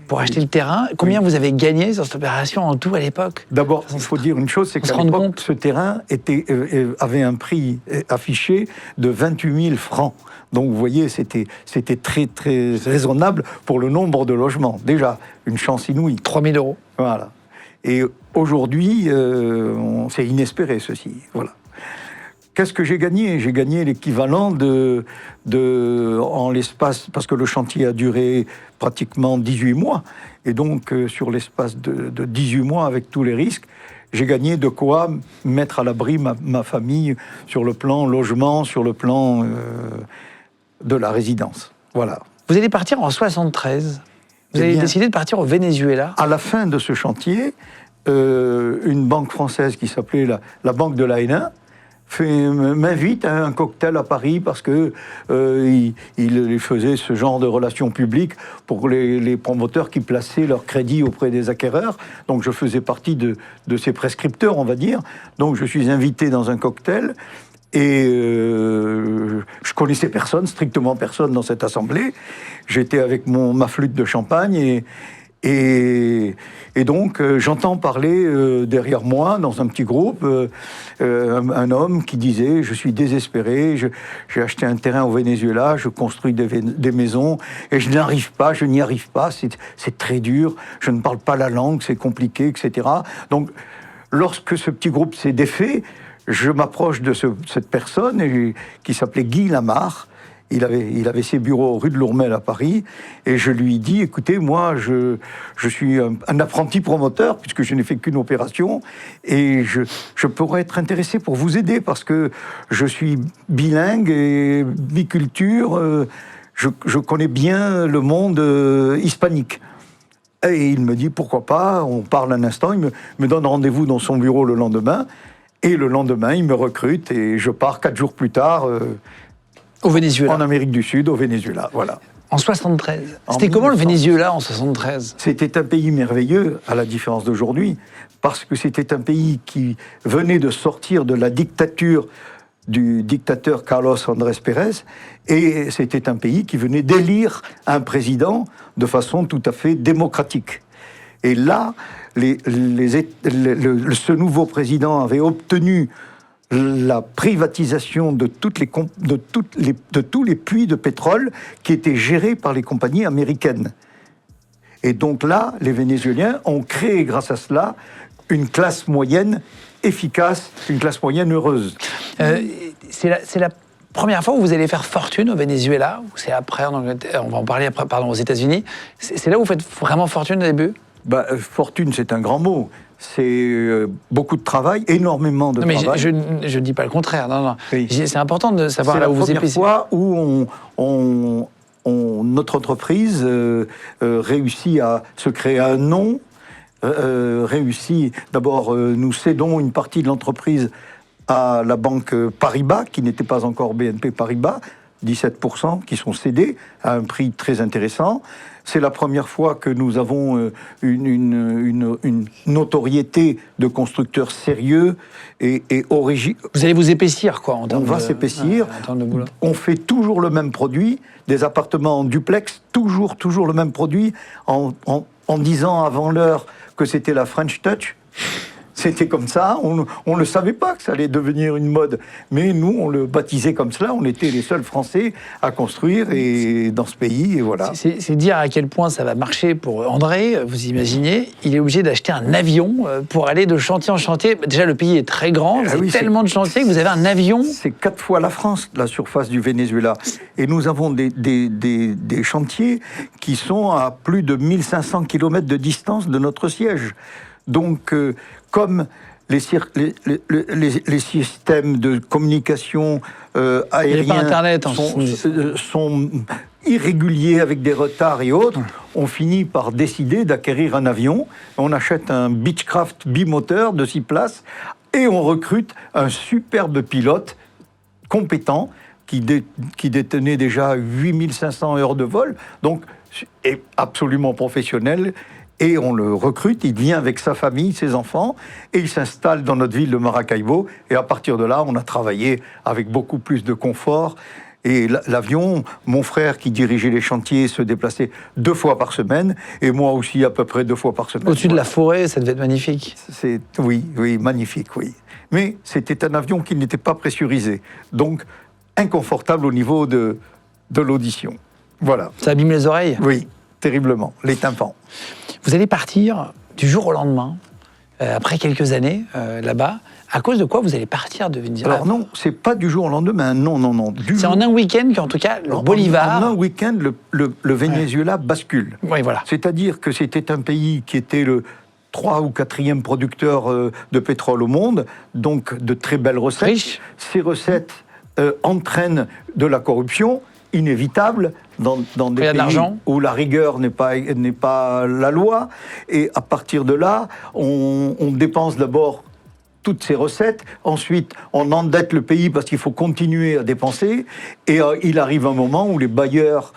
pour acheter le terrain. Combien vous avez gagné sur cette opération en tout à l'époque? D'abord, il faut dire une chose, c'est qu'à l'époque, ce terrain avait un prix affiché de 28 000 francs. Donc vous voyez, c'était très, très raisonnable pour le nombre de logements. Déjà, une chance inouïe. 3 000 euros. Voilà. Et aujourd'hui, c'est inespéré, ceci. Voilà. Qu'est-ce que j'ai gagné? J'ai gagné l'équivalent en l'espace, parce que le chantier a duré pratiquement 18 mois, et donc sur l'espace de 18 mois, avec tous les risques, j'ai gagné de quoi mettre à l'abri ma famille sur le plan logement, sur le plan de la résidence. Voilà. Vous allez partir en 73. Vous avez décidé de partir au Venezuela. À la fin de ce chantier, une banque française qui s'appelait la Banque de l'Hainaut m'invite à un cocktail à Paris parce que il faisait ce genre de relations publiques pour les promoteurs qui plaçaient leur crédit auprès des acquéreurs. Donc je faisais partie de ces prescripteurs, on va dire. Donc je suis invité dans un cocktail et je connaissais personne, strictement personne dans cette assemblée. J'étais avec ma flûte de champagne et donc, j'entends parler derrière moi, dans un petit groupe, un homme qui disait « Je suis désespéré, j'ai acheté un terrain au Venezuela, je construis des maisons, et je n'y arrive pas, c'est très dur, je ne parle pas la langue, c'est compliqué, etc. » Donc, lorsque ce petit groupe s'est défait, je m'approche de cette personne qui s'appelait Guy Lamarre. Il avait ses bureaux rue de Lourmel à Paris, et je lui dis, écoutez, moi, je suis un apprenti promoteur, puisque je n'ai fait qu'une opération, et je pourrais être intéressé pour vous aider, parce que je suis bilingue et biculture, je connais bien le monde hispanique. Et il me dit, pourquoi pas, on parle un instant, il me donne rendez-vous dans son bureau le lendemain, et le lendemain, il me recrute, et je pars 4 jours plus tard... Au Venezuela. En Amérique du Sud, au Venezuela, voilà. En 73. En C'était comment le 1900. Venezuela en 73? C'était un pays merveilleux, à la différence d'aujourd'hui, parce que c'était un pays qui venait de sortir de la dictature du dictateur Carlos Andrés Pérez, et c'était un pays qui venait d'élire un président de façon tout à fait démocratique. Et là, ce nouveau président avait obtenu la privatisation de tous les puits de pétrole qui étaient gérés par les compagnies américaines. Et donc là, les Vénézuéliens ont créé, grâce à cela, une classe moyenne efficace, une classe moyenne heureuse. C'est la première fois où vous allez faire fortune au Venezuela, ou c'est après en Angleterre, on va en parler après, pardon, aux États-Unis. C'est là où vous faites vraiment fortune au début? Fortune, c'est un grand mot. C'est beaucoup de travail, énormément de travail. Mais je ne dis pas le contraire. Non. Oui. C'est important de savoir là où vous épaissez. C'est la première fois où notre entreprise réussit à se créer un nom, D'abord, nous cédons une partie de l'entreprise à la banque Paribas, qui n'était pas encore BNP Paribas, 17% qui sont cédés à un prix très intéressant. C'est la première fois que nous avons une notoriété de constructeurs sérieux et originaux. Vous allez vous épaissir, quoi, en termes On va s'épaissir. On fait toujours le même produit, des appartements en duplex, toujours le même produit, en disant avant l'heure que c'était la French Touch. C'était comme ça, on ne savait pas que ça allait devenir une mode. Mais nous, on le baptisait comme cela, on était les seuls Français à construire dans ce pays, et voilà. C'est dire à quel point ça va marcher pour André, vous imaginez, il est obligé d'acheter un avion pour aller de chantier en chantier. Déjà, le pays est très grand, tellement de chantiers que vous avez un avion. C'est 4 fois la France, la surface du Venezuela. Et nous avons des chantiers qui sont à plus de 1500 km de distance de notre siège. Donc, comme les systèmes de communication aériens sont irréguliers avec des retards et autres, on finit par décider d'acquérir un avion. On achète un Beechcraft bimoteur de 6 places et on recrute un superbe pilote compétent qui détenait déjà 8500 heures de vol, donc est absolument professionnel. Et on le recrute, il vient avec sa famille, ses enfants, et il s'installe dans notre ville de Maracaibo. Et à partir de là, on a travaillé avec beaucoup plus de confort. Et l'avion, mon frère qui dirigeait les chantiers se déplaçait 2 fois par semaine, et moi aussi à peu près 2 fois par semaine. Au-dessus de la forêt, ça devait être magnifique. Oui, magnifique, oui. Mais c'était un avion qui n'était pas pressurisé, donc inconfortable au niveau de l'audition. Voilà. Ça abîme les oreilles? Oui, terriblement, les tympans. Vous allez partir du jour au lendemain, après quelques années là-bas. À cause de quoi vous allez partir de Venezuela? Alors non, c'est pas du jour au lendemain, non. C'est en un week-end qu'en tout cas, le Bolivar... En un week-end, le Venezuela bascule. Oui, voilà. C'est-à-dire que c'était un pays qui était le 3e ou 4e producteur de pétrole au monde, donc de très belles recettes. Riche. Ces recettes entraînent de la corruption inévitable dans des pays où la rigueur n'est pas la loi. Et à partir de là, on dépense d'abord toutes ces recettes. Ensuite, on endette le pays parce qu'il faut continuer à dépenser. Et il arrive un moment où les bailleurs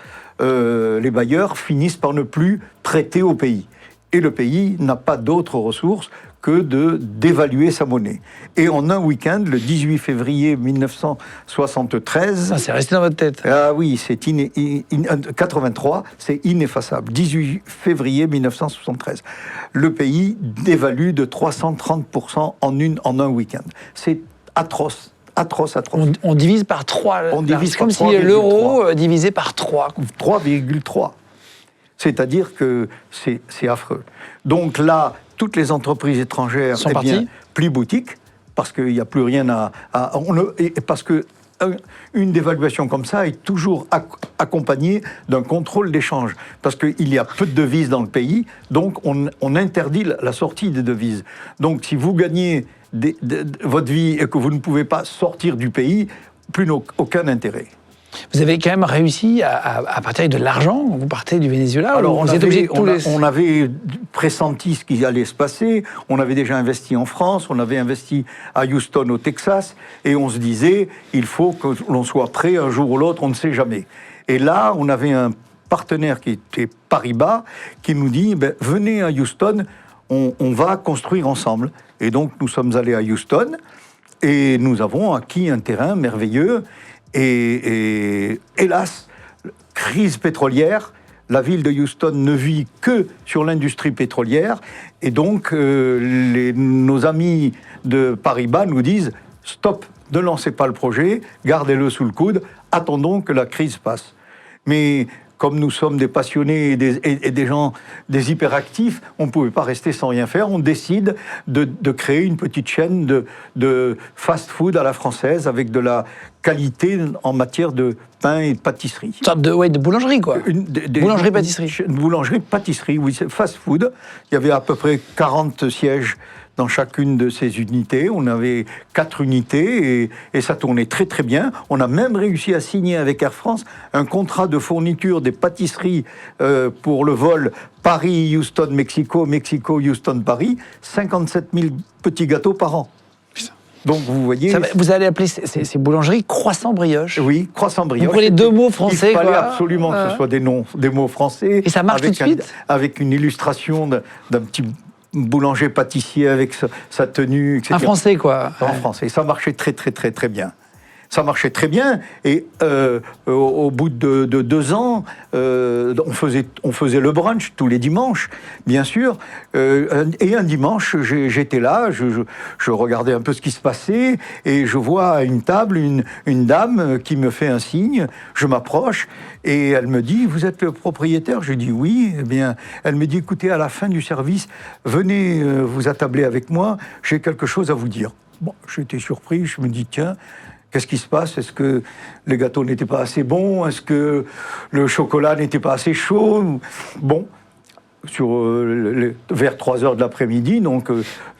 finissent par ne plus prêter au pays. Et le pays n'a pas d'autres ressources que d'évaluer sa monnaie. Et en un week-end, le 18 février 1973... c'est resté dans votre tête. Ah oui, c'est 83, c'est ineffaçable. 18 février 1973. Le pays dévalue de 330% en un week-end. C'est atroce. Atroce. On divise par 3. On divise comme si l'euro divisé par 3. 3,3. C'est-à-dire que c'est affreux. Donc là, toutes les entreprises étrangères sont parties, plus boutiques, parce qu'il n'y a plus rien parce que une dévaluation comme ça est toujours accompagnée d'un contrôle d'échange, parce qu'il y a peu de devises dans le pays, donc on interdit la sortie des devises. Donc si vous gagnez votre vie et que vous ne pouvez pas sortir du pays, plus aucun intérêt. Vous avez quand même réussi à partir avec de l'argent. Vous partez du Venezuela. Alors, on avait pressenti ce qui allait se passer. On avait déjà investi en France, on avait investi à Houston, au Texas, et on se disait, il faut que l'on soit prêt un jour ou l'autre, on ne sait jamais. Et là, on avait un partenaire qui était Paribas, qui nous dit venez à Houston, on va construire ensemble. Et donc nous sommes allés à Houston et nous avons acquis un terrain merveilleux. Et hélas, crise pétrolière, la ville de Houston ne vit que sur l'industrie pétrolière. Et donc nos amis de Paribas nous disent stop, ne lancez pas le projet, gardez-le sous le coude, attendons que la crise passe. Mais comme nous sommes des passionnés et des gens, des hyperactifs, on ne pouvait pas rester sans rien faire. On décide de créer une petite chaîne de fast-food à la française avec de la qualité en matière de pain et de pâtisserie. Une sorte de boulangerie, quoi. Boulangerie-pâtisserie. Boulangerie-pâtisserie, oui, c'est fast-food. Il y avait à peu près 40 sièges dans chacune de ces unités. On avait 4 unités et ça tournait très très bien. On a même réussi à signer avec Air France un contrat de fourniture des pâtisseries pour le vol Paris-Houston-Mexico, Mexico-Houston-Paris, 57 000 petits gâteaux par an. Donc vous voyez... Vous allez appeler ces boulangeries croissant-brioche. Oui, croissant-brioche. Vous prenez 2 mots français. Il fallait absolument que ce soit des mots français. Et ça marche tout de suite avec une illustration d'un petit boulanger-pâtissier avec sa tenue, etc. Un français, quoi. En français. Ça marchait très, très, très, très bien. Ça marchait très bien, et au bout de 2 ans, on faisait le brunch tous les dimanches, bien sûr, et un dimanche, j'étais là, je regardais un peu ce qui se passait, et je vois à une table une dame qui me fait un signe, je m'approche, et elle me dit « Vous êtes le propriétaire ?» Je dis « Oui ». Eh bien, elle me dit « Écoutez, à la fin du service, venez vous attabler avec moi, j'ai quelque chose à vous dire. » Bon, j'étais surpris, je me dis « Tiens, qu'est-ce qui se passe? Est-ce que les gâteaux n'étaient pas assez bons? Est-ce que le chocolat n'était pas assez chaud? Bon, vers 3 heures de l'après-midi, donc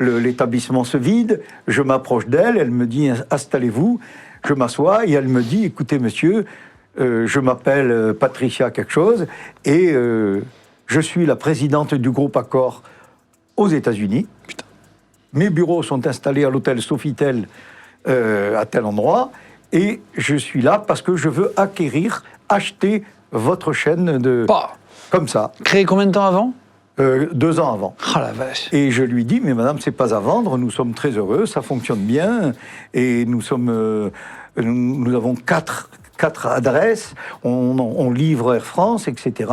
l'établissement se vide, je m'approche d'elle, elle me dit « Installez-vous », je m'assois et elle me dit « Écoutez monsieur, je m'appelle Patricia quelque chose et je suis la présidente du groupe Accor aux États-Unis. Mes bureaux sont installés à l'hôtel Sofitel à tel endroit, et je suis là parce que je veux acheter votre chaîne comme ça. Créé combien de temps avant 2 ans avant. Oh la vache. Et je lui dis, mais madame, c'est pas à vendre, nous sommes très heureux, ça fonctionne bien, et nous avons 4 adresses, on livre Air France, etc.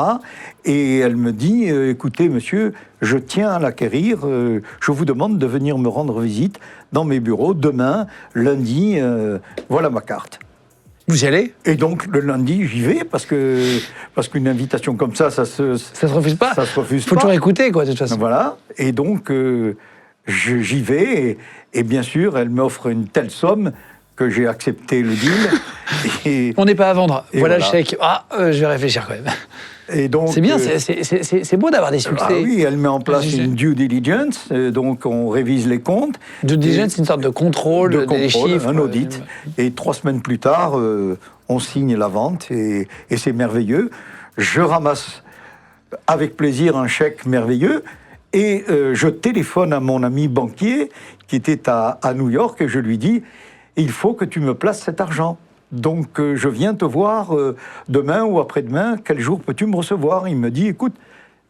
Et elle me dit, écoutez monsieur, je tiens à l'acquérir, je vous demande de venir me rendre visite dans mes bureaux demain, lundi, voilà ma carte. Vous y allez? Et donc le lundi, j'y vais parce qu'une invitation comme ça se refuse pas. Ça se refuse Faut pas. toujours écouter, quoi, de toute façon. Voilà. Et donc j'y vais et bien sûr, elle m'offre une telle somme que j'ai accepté le deal. On n'est pas à vendre. Voilà le chèque. Je vais réfléchir quand même. Et donc, c'est bien, c'est beau d'avoir des succès. Ah oui, elle met en place une due diligence, donc on révise les comptes. Due diligence, c'est une sorte de contrôle des chiffres. Un audit. Et 3 semaines plus tard, on signe la vente et c'est merveilleux. Je ramasse avec plaisir un chèque merveilleux et je téléphone à mon ami banquier qui était à New York et je lui dis « Il faut que tu me places cet argent ». Donc, je viens te voir demain ou après-demain. Quel jour peux-tu me recevoir? Il me dit, écoute,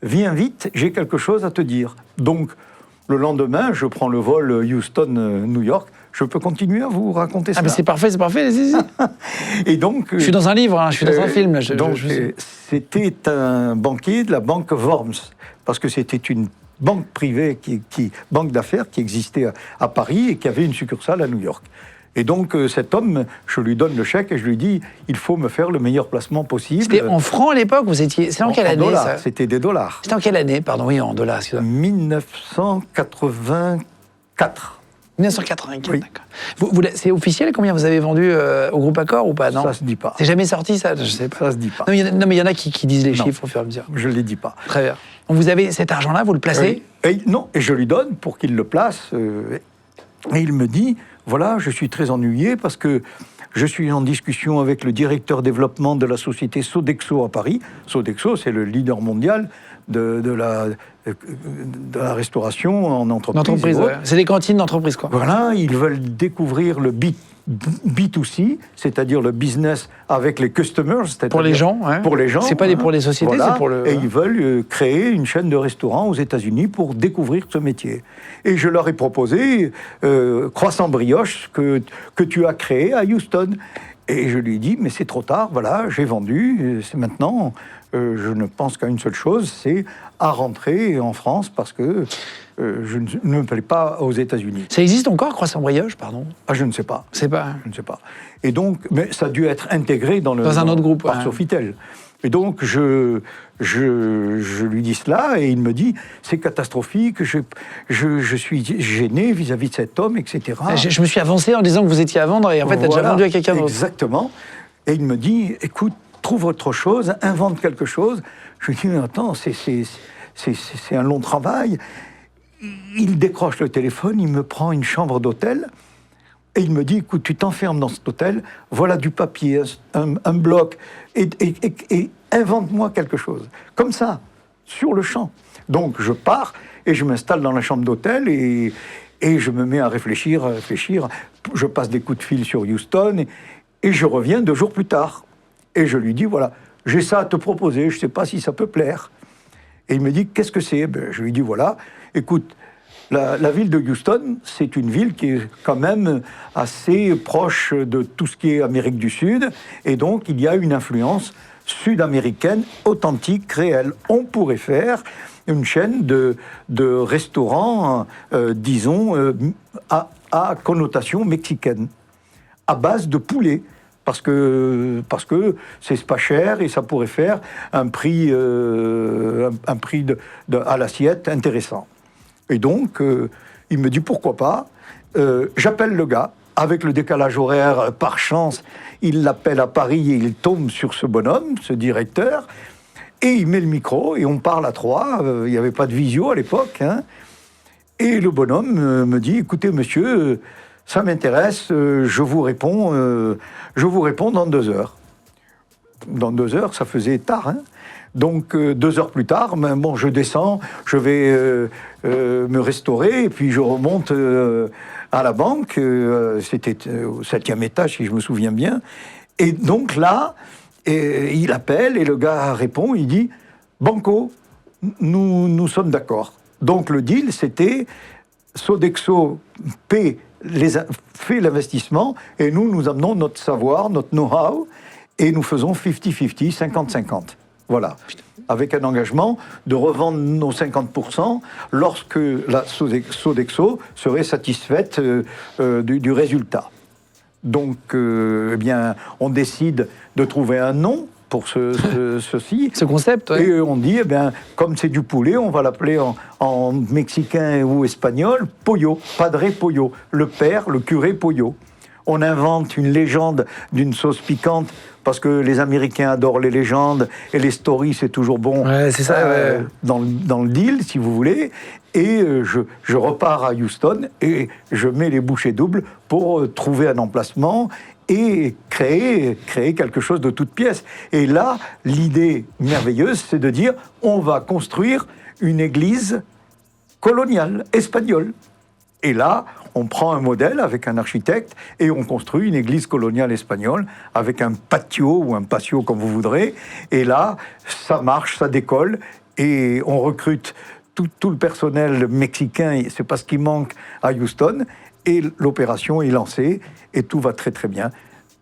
viens vite, j'ai quelque chose à te dire. Donc, le lendemain, je prends le vol Houston-New York. Je peux continuer à vous raconter ça. Ah, mais c'est parfait, allez-y. Et donc... je suis dans un livre, je suis dans un film. C'était un banquier de la banque Worms, parce que c'était une banque privée, banque d'affaires qui existait à Paris et qui avait une succursale à New York. Et donc, cet homme, je lui donne le chèque et je lui dis, il faut me faire le meilleur placement possible. C'était en francs à l'époque? C'est en quelle année, ça? C'était des dollars. C'était en quelle année? Pardon, oui, en dollars. 1984. 1984, oui. D'accord. C'est officiel combien vous avez vendu au groupe Accor ou pas? Non, ça se dit pas. C'est jamais sorti, ça? Je sais pas. Ça se dit pas. Non, mais il y en a qui disent les chiffres au fur et à mesure. Je ne les dis pas. Très bien. Donc vous avez cet argent-là, vous le placez? Non, et je lui donne pour qu'il le place. Et il me dit, voilà, je suis très ennuyé parce que je suis en discussion avec le directeur développement de la société Sodexo à Paris. Sodexo, c'est le leader mondial de la restauration en entreprise. Ouais. C'est des cantines d'entreprise, quoi. Voilà, ils veulent découvrir le B2C, c'est-à-dire le business avec les customers. Pour les gens, ouais. Pour les gens. C'est pas pour les sociétés, voilà, c'est pour le... Et ils veulent créer une chaîne de restaurants aux États-Unis pour découvrir ce métier. Et je leur ai proposé Croissant Brioche que tu as créé à Houston. Et je lui ai dit, mais c'est trop tard, voilà, j'ai vendu, c'est maintenant. Je ne pense qu'à une seule chose, c'est à rentrer en France parce que je ne me plais pas aux États-Unis. Ça existe encore, Croissant Brioche, pardon? Ah, je ne sais pas. C'est pas... Je ne sais pas. Et donc, mais ça a dû être intégré dans un autre groupe, par Sofitel. Et donc, je lui dis cela, et il me dit, c'est catastrophique, je suis gêné vis-à-vis de cet homme, etc. Je me suis avancé en disant que vous étiez à vendre, et en fait, t'as déjà vendu à quelqu'un d'autre. Exactement. Et il me dit, écoute, trouve autre chose, invente quelque chose. Je lui dis, mais attends, c'est un long travail. Il décroche le téléphone, il me prend une chambre d'hôtel, et il me dit, écoute, tu t'enfermes dans cet hôtel, voilà du papier, un bloc, et invente-moi quelque chose. Comme ça, sur le champ. Donc je pars, et je m'installe dans la chambre d'hôtel, et je me mets à réfléchir. Je passe des coups de fil sur Houston, et je reviens 2 jours plus tard. Et je lui dis, voilà, j'ai ça à te proposer, je ne sais pas si ça peut plaire. Et il me dit, qu'est-ce que c'est? Je lui dis, voilà, écoute, la ville de Houston, c'est une ville qui est quand même assez proche de tout ce qui est Amérique du Sud, et donc il y a une influence sud-américaine, authentique, réelle. On pourrait faire une chaîne de restaurants, disons, à connotation mexicaine, à base de poulet. Parce que c'est pas cher et ça pourrait faire un prix à l'assiette intéressant. Et donc, il me dit pourquoi pas. J'appelle le gars, avec le décalage horaire, par chance, il l'appelle à Paris et il tombe sur ce bonhomme, ce directeur, et il met le micro et on parle à 3. Il n'y avait pas de visio à l'époque. Hein. Et le bonhomme me dit, écoutez monsieur, ça m'intéresse, je vous réponds dans 2 heures. Dans 2 heures, ça faisait tard, hein. Donc 2 heures plus tard, bon, je descends, je vais me restaurer, et puis je remonte à la banque, c'était au 7e étage, si je me souviens bien. Et donc là, il appelle, et le gars répond, il dit « Banco, nous sommes d'accord ». Donc le deal, c'était Sodexo fait l'investissement, et nous amenons notre savoir, notre know-how, et nous faisons 50-50, 50-50. Voilà. Avec un engagement de revendre nos 50% lorsque la Sodexo serait satisfaite du résultat. Donc, eh bien, on décide de trouver un nom pour ceci. Ce concept, ouais. Et on dit, eh bien, comme c'est du poulet, on va l'appeler en mexicain ou espagnol, Pollo, Padre Pollo, le père, le curé Pollo. On invente une légende d'une sauce piquante, parce que les Américains adorent les légendes, et les stories, c'est toujours bon. Ouais, c'est ça, ouais. Dans le deal, si vous voulez. Et je repars à Houston, et je mets les bouchées doubles pour trouver un emplacement et créer quelque chose de toute pièce. Et là, l'idée merveilleuse, c'est de dire, on va construire une église coloniale, espagnole. Et là, on prend un modèle avec un architecte et on construit une église coloniale espagnole avec un patio ou un patio comme vous voudrez. Et là, ça marche, ça décolle et on recrute tout le personnel mexicain. C'est pas ce qui manque à Houston. Et l'opération est lancée et tout va très très bien.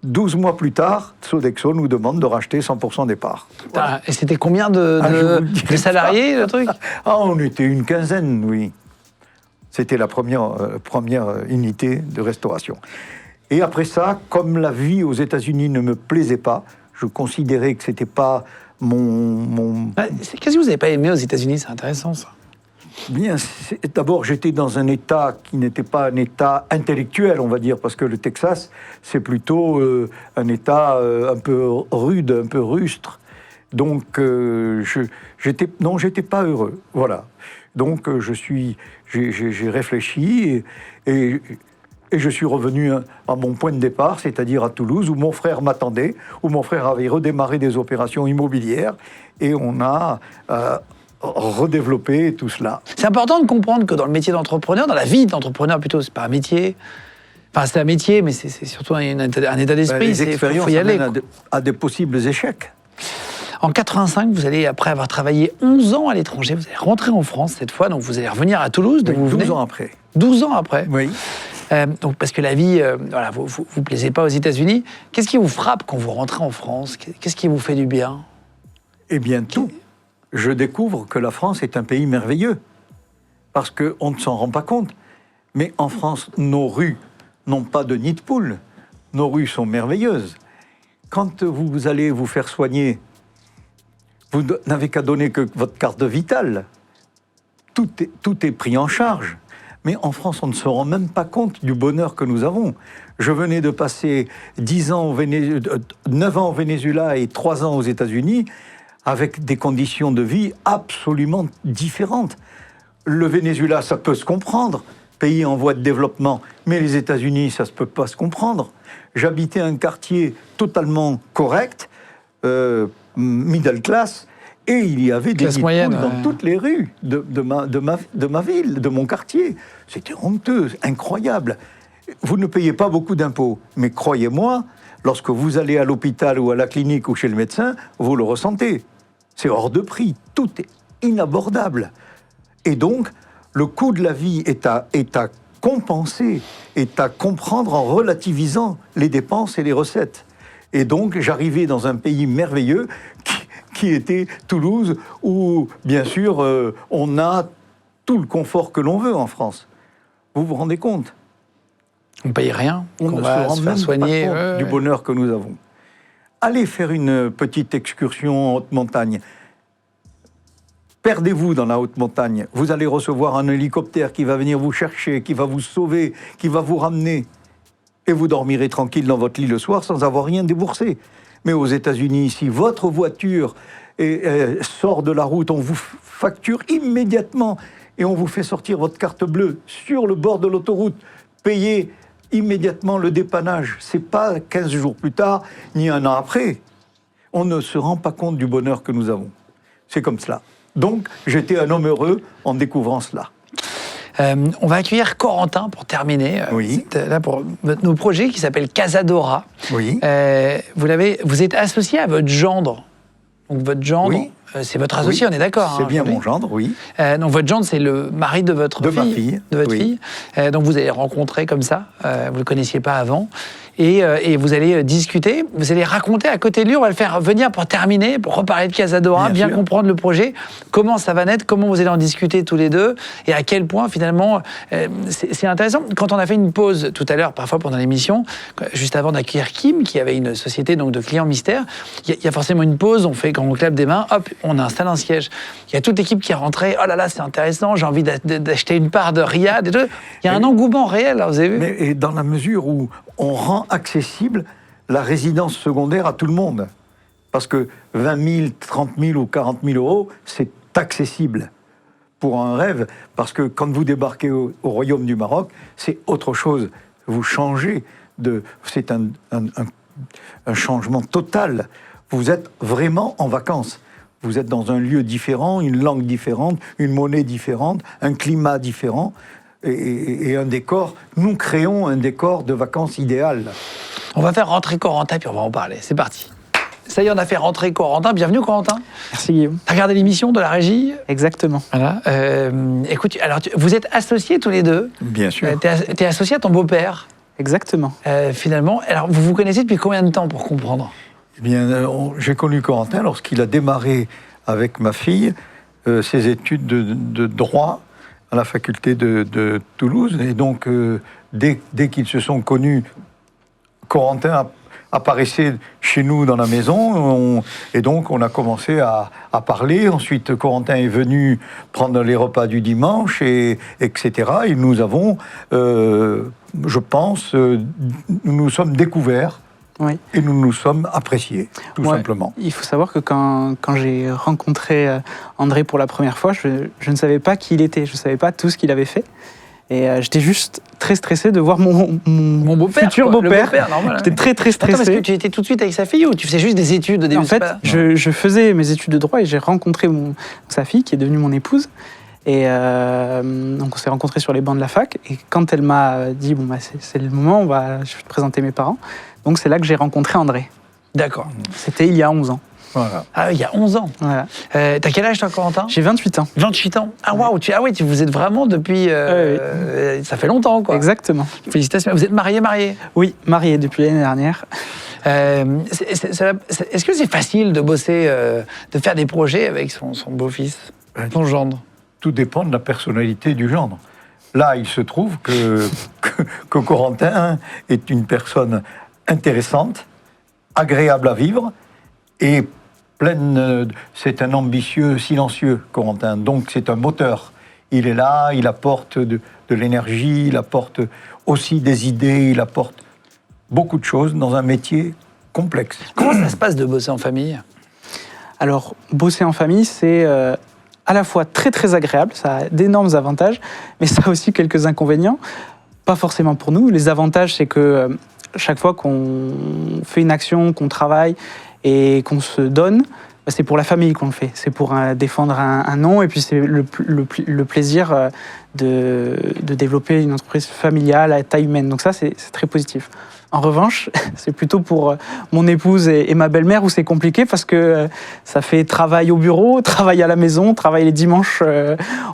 12 mois plus tard, Sodexo nous demande de racheter 100% des parts. Voilà. Et c'était combien de salariés, le truc? On était une quinzaine, oui. C'était la première unité de restauration. Et après ça, comme la vie aux États-Unis ne me plaisait pas, je considérais que c'était pas mon... Qu'est-ce que vous n'avez pas aimé aux États-Unis? C'est intéressant, ça. Bien, d'abord, j'étais dans un État qui n'était pas un État intellectuel, on va dire, parce que le Texas, c'est plutôt un État un peu rude, un peu rustre. Donc, j'étais pas heureux, voilà. Donc, j'ai réfléchi et je suis revenu à mon point de départ, c'est-à-dire à Toulouse, où mon frère m'attendait, où mon frère avait redémarré des opérations immobilières, et on a redéveloppé tout cela. C'est important de comprendre que dans le métier d'entrepreneur, dans la vie d'entrepreneur plutôt, c'est pas un métier, Enfin, c'est un métier, mais c'est surtout un état d'esprit. Les expériences faut y aller, amènent à des possibles échecs. En 85, vous allez, après avoir travaillé 11 ans à l'étranger, vous allez rentrer en France cette fois, donc vous allez revenir à Toulouse, d'où vous venez. 12 ans après. 12 ans après. Oui. Donc, parce que la vie, voilà, vous plaisez pas aux États-Unis. Qu'est-ce qui vous frappe quand vous rentrez en France? Qu'est-ce qui vous fait du bien? Eh bien, tout. Je découvre que la France est un pays merveilleux. Parce qu'on ne s'en rend pas compte. Mais en France, nos rues n'ont pas de nid de poule. Nos rues sont merveilleuses. Quand vous allez vous faire soigner, vous n'avez qu'à donner que votre carte vitale. Tout est pris en charge. Mais en France, on ne se rend même pas compte du bonheur que nous avons. Je venais de passer 9 ans au Venezuela et 3 ans aux États-Unis, avec des conditions de vie absolument différentes. Le Venezuela, ça peut se comprendre, pays en voie de développement, mais les États-Unis, ça ne peut pas se comprendre. J'habitais un quartier totalement correct, middle class, et il y avait des nids de poules dans toutes les rues de ma ville, de mon quartier. C'était honteux, incroyable. Vous ne payez pas beaucoup d'impôts, mais croyez-moi, lorsque vous allez à l'hôpital ou à la clinique ou chez le médecin, vous le ressentez. C'est hors de prix, tout est inabordable. Et donc, le coût de la vie est à compenser, est à comprendre en relativisant les dépenses et les recettes. Et donc, j'arrivais dans un pays merveilleux qui était Toulouse, où, bien sûr, on a tout le confort que l'on veut en France. Vous vous rendez compte? On ne paye rien. On ne se rend même pas compte du bonheur que nous avons. Allez faire une petite excursion en haute montagne. Perdez-vous dans la haute montagne. Vous allez recevoir un hélicoptère qui va venir vous chercher, qui va vous sauver, qui va vous ramener. Et vous dormirez tranquille dans votre lit le soir sans avoir rien déboursé. Mais aux États-Unis, si votre voiture sort de la route, on vous facture immédiatement et on vous fait sortir votre carte bleue sur le bord de l'autoroute. Payez immédiatement le dépannage. C'est pas 15 jours plus tard, ni un an après. On ne se rend pas compte du bonheur que nous avons. C'est comme cela. Donc, j'étais un homme heureux en découvrant cela. On va accueillir Corentin pour terminer. Oui. Là pour nos projets qui s'appelle Casadora. Oui. Vous êtes associé à votre gendre. Donc votre gendre, oui. C'est votre associé, on est d'accord. C'est bien mon gendre, oui. Donc votre gendre, c'est le mari de votre fille. Ma fille. De votre fille. Donc vous allez rencontrer comme ça. Vous ne le connaissiez pas avant. Et vous allez discuter, vous allez raconter à côté de lui, on va le faire venir pour terminer, pour reparler de Casadora, bien comprendre le projet, comment ça va naître, comment vous allez en discuter tous les deux, et à quel point finalement, c'est intéressant. Quand on a fait une pause tout à l'heure, parfois pendant l'émission, juste avant d'accueillir Kim, qui avait une société donc, de clients mystères, il y a forcément une pause, quand on clappe des mains, hop, on installe un siège. Il y a toute l'équipe qui est rentrée, oh là là, c'est intéressant, j'ai envie d'acheter une part de Riyad, et tout. Il y a un engouement réel, là, vous avez vu. Mais et dans la mesure où on rend accessible la résidence secondaire à tout le monde. Parce que 20 000, 30 000 ou 40 000 euros, c'est accessible pour un rêve. Parce que quand vous débarquez au Royaume du Maroc, c'est autre chose. Vous changez c'est un changement total. Vous êtes vraiment en vacances. Vous êtes dans un lieu différent, une langue différente, une monnaie différente, un climat différent. Et un décor, nous créons un décor de vacances idéal. On va faire rentrer Corentin, puis on va en parler. C'est parti. Ça y est, on a fait rentrer Corentin. Bienvenue, Corentin. Merci, Guillaume. T'as regardé l'émission de la régie? Exactement. Voilà. Écoute, alors, vous êtes associés tous les deux. Bien sûr. T'es associé à ton beau-père. Exactement. Finalement, alors vous vous connaissez depuis combien de temps, pour comprendre? Eh bien, j'ai connu Corentin lorsqu'il a démarré avec ma fille ses études de droit à la faculté de Toulouse. Et donc, dès qu'ils se sont connus, Corentin apparaissait chez nous dans la maison. Et donc, on a commencé à parler. Ensuite, Corentin est venu prendre les repas du dimanche, etc. Et nous avons, je pense, nous nous sommes découverts. Oui. Et nous nous sommes appréciés, tout simplement. Il faut savoir que quand j'ai rencontré André pour la première fois, je ne savais pas qui il était, je ne savais pas tout ce qu'il avait fait. Et j'étais juste très stressé de voir mon beau-père, futur beau-père. J'étais très stressé. Attends, parce que tu étais tout de suite avec sa fille ou tu faisais juste des études au début? En fait, je faisais mes études de droit et j'ai rencontré sa fille qui est devenue mon épouse. Et donc on s'est rencontrés sur les bancs de la fac. Et quand elle m'a dit, bon, bah, c'est le moment, je vais te présenter mes parents. Donc c'est là que j'ai rencontré André. D'accord. C'était il y a 11 ans. Voilà. Ah, il y a 11 ans. Voilà. T'as quel âge, toi, Corentin? J'ai 28 ans. 28 ans. Ah, waouh. Vous êtes vraiment depuis... Ça fait longtemps, quoi. Exactement. Félicitations. Vous êtes marié? Oui, marié depuis l'année dernière. Est-ce que c'est facile de bosser, de faire des projets avec son beau-fils, son gendre? Tout dépend de la personnalité du gendre. Là, il se trouve que Corentin est une personne intéressante, agréable à vivre et pleine. C'est un ambitieux silencieux, Corentin. Donc c'est un moteur. Il est là, il apporte de l'énergie, il apporte aussi des idées, il apporte beaucoup de choses dans un métier complexe. Comment ça se passe de bosser en famille? Alors, bosser en famille, c'est à la fois très très agréable, ça a d'énormes avantages, mais ça a aussi quelques inconvénients. Pas forcément pour nous. Les avantages, c'est que chaque fois qu'on fait une action, qu'on travaille et qu'on se donne, c'est pour la famille qu'on le fait. C'est pour défendre un nom et puis c'est le plaisir de développer une entreprise familiale à taille humaine. Donc ça, c'est très positif. En revanche, c'est plutôt pour mon épouse et ma belle-mère où c'est compliqué parce que ça fait travail au bureau, travail à la maison, travail les dimanches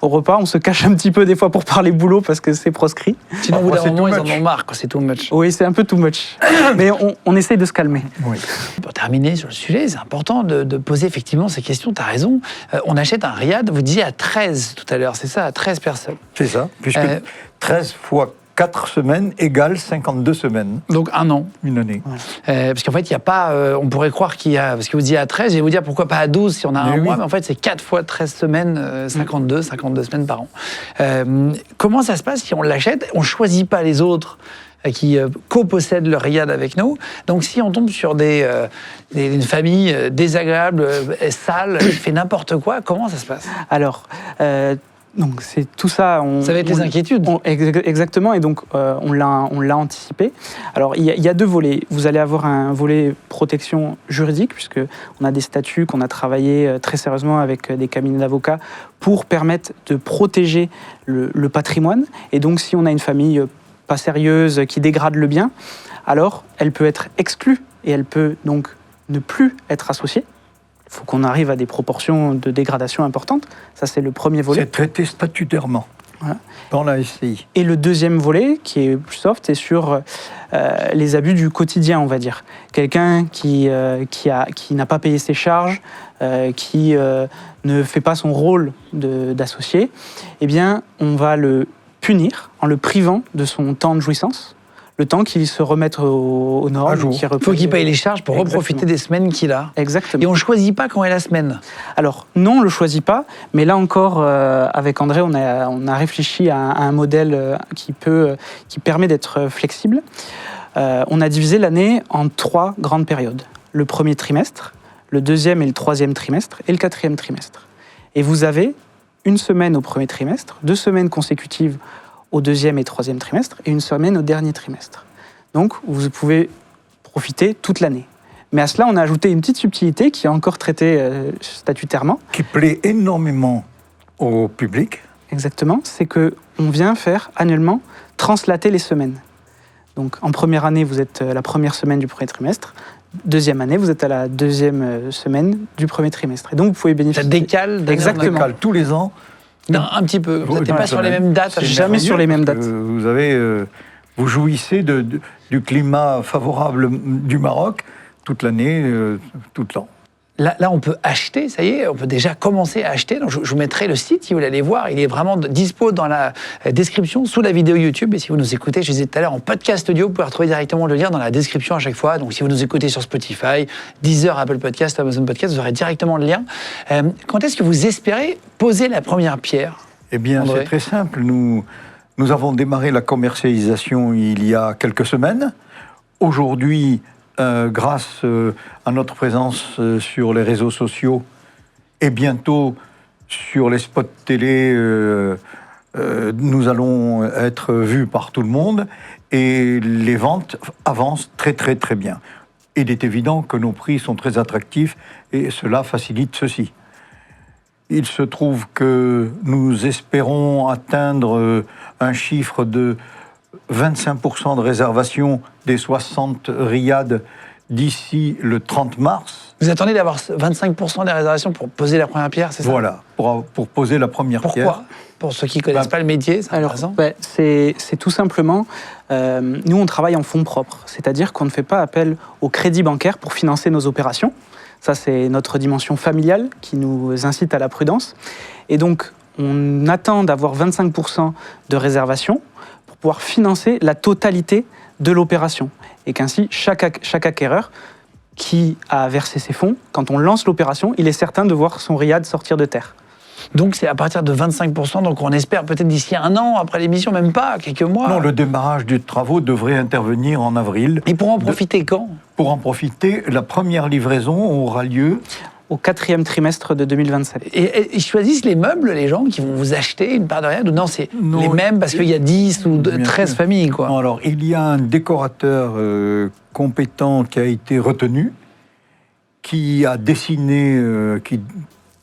au repas. On se cache un petit peu des fois pour parler boulot parce que c'est proscrit. Sinon, au bout d'un moment, ils en ont marre, c'est too much. Oui, c'est un peu too much. Mais on essaye de se calmer. Oui. Pour terminer sur le sujet, c'est important de poser effectivement ces questions. Tu as raison. On achète un riad, vous disiez à 13 tout à l'heure, c'est ça, à 13 personnes. C'est ça, puisque 13 fois 4 semaines égale 52 semaines. Donc un an. Une année. Parce qu'en fait, il n'y a pas... on pourrait croire qu'il y a... Parce que vous disiez à 13, je vais vous dire pourquoi pas à 12 si on a un mois, mais en fait, c'est 4 fois 13 semaines, 52 semaines par an. Comment ça se passe si on l'achète? On ne choisit pas les autres qui copossèdent le riad avec nous. Donc si on tombe sur une famille désagréable, sale, qui fait n'importe quoi, comment ça se passe? Alors... donc c'est tout ça. Ça va être les inquiétudes. Exactement, et donc on l'a anticipé. Alors il y a deux volets. Vous allez avoir un volet protection juridique, puisque on a des statuts qu'on a travaillé très sérieusement avec des cabinets d'avocats pour permettre de protéger le patrimoine. Et donc si on a une famille pas sérieuse qui dégrade le bien, alors elle peut être exclue et elle peut donc ne plus être associée. Il faut qu'on arrive à des proportions de dégradation importantes. Ça, c'est le premier volet. C'est traité statutairement dans la SCI. Et le deuxième volet, qui est plus soft, c'est sur les abus du quotidien, on va dire. Quelqu'un qui n'a pas payé ses charges, qui ne fait pas son rôle d'associé, eh bien, on va le punir en le privant de son temps de jouissance, le temps qu'il se remette aux normes. Il faut qu'il paye les charges pour reprofiter des semaines qu'il a. Exactement. Et on ne choisit pas quand est la semaine. Alors, non, on ne le choisit pas, mais là encore, avec André, on a réfléchi à un modèle qui permet d'être flexible. On a divisé l'année en 3 grandes périodes. Le premier trimestre, le deuxième et le troisième trimestre, et le quatrième trimestre. Et vous avez 1 semaine au premier trimestre, 2 semaines consécutives au deuxième et troisième trimestre, et 1 semaine au dernier trimestre. Donc, vous pouvez profiter toute l'année. Mais à cela, on a ajouté une petite subtilité qui est encore traitée statutairement. Qui plaît énormément au public. Exactement, c'est qu'on vient faire annuellement translater les semaines. Donc, en première année, vous êtes la première semaine du premier trimestre. Deuxième année, vous êtes à la deuxième semaine du premier trimestre. Et donc, vous pouvez bénéficier... Ça décale. Exactement. Ça décale tous les ans. Non, un petit peu. Vous n'êtes pas sur les mêmes dates. Jamais sur les mêmes dates. Vous jouissez du climat favorable du Maroc toute l'année, tout le temps. Là, on peut acheter, ça y est, on peut déjà commencer à acheter. Donc, je vous mettrai le site si vous voulez aller voir. Il est vraiment dispo dans la description, sous la vidéo YouTube. Et si vous nous écoutez, je disais tout à l'heure, en podcast audio, vous pouvez retrouver directement le lien dans la description à chaque fois. Donc, si vous nous écoutez sur Spotify, Deezer, Apple Podcast, Amazon Podcast, vous aurez directement le lien. Quand est-ce que vous espérez poser la première pierre? Eh bien, c'est très simple. Nous avons démarré la commercialisation il y a quelques semaines. Aujourd'hui, grâce à notre présence sur les réseaux sociaux et bientôt sur les spots télé, nous allons être vus par tout le monde et les ventes avancent très très très bien. Il est évident que nos prix sont très attractifs et cela facilite ceci. il se trouve que nous espérons atteindre un chiffre de 25% de réservation des 60 riads d'ici le 30 mars. Vous attendez d'avoir 25% des réservations pour poser la première pierre, c'est ça? Voilà, pour poser la première pierre. Pourquoi? Pour ceux qui ne connaissent pas le métier, c'est intéressant. C'est tout simplement, nous on travaille en fonds propres, c'est-à-dire qu'on ne fait pas appel au crédit bancaire pour financer nos opérations. Ça, c'est notre dimension familiale qui nous incite à la prudence. Et donc, on attend d'avoir 25% de réservation pour pouvoir financer la totalité de l'opération. Et qu'ainsi, chaque acquéreur qui a versé ses fonds, quand on lance l'opération, il est certain de voir son riad sortir de terre. Donc c'est à partir de 25%, donc on espère peut-être d'ici 1 an, après l'émission, même pas, quelques mois. Non, le démarrage des travaux devrait intervenir en avril. Et pour en profiter quand? Pour en profiter, la première livraison aura lieu au 4e trimestre de 2027. Et ils choisissent les meubles, les gens qui vont vous acheter une part de riad, ou non, c'est les mêmes parce qu'il y a 10 ou 13 familles, quoi. Non, alors, il y a un décorateur compétent qui a été retenu, qui a dessiné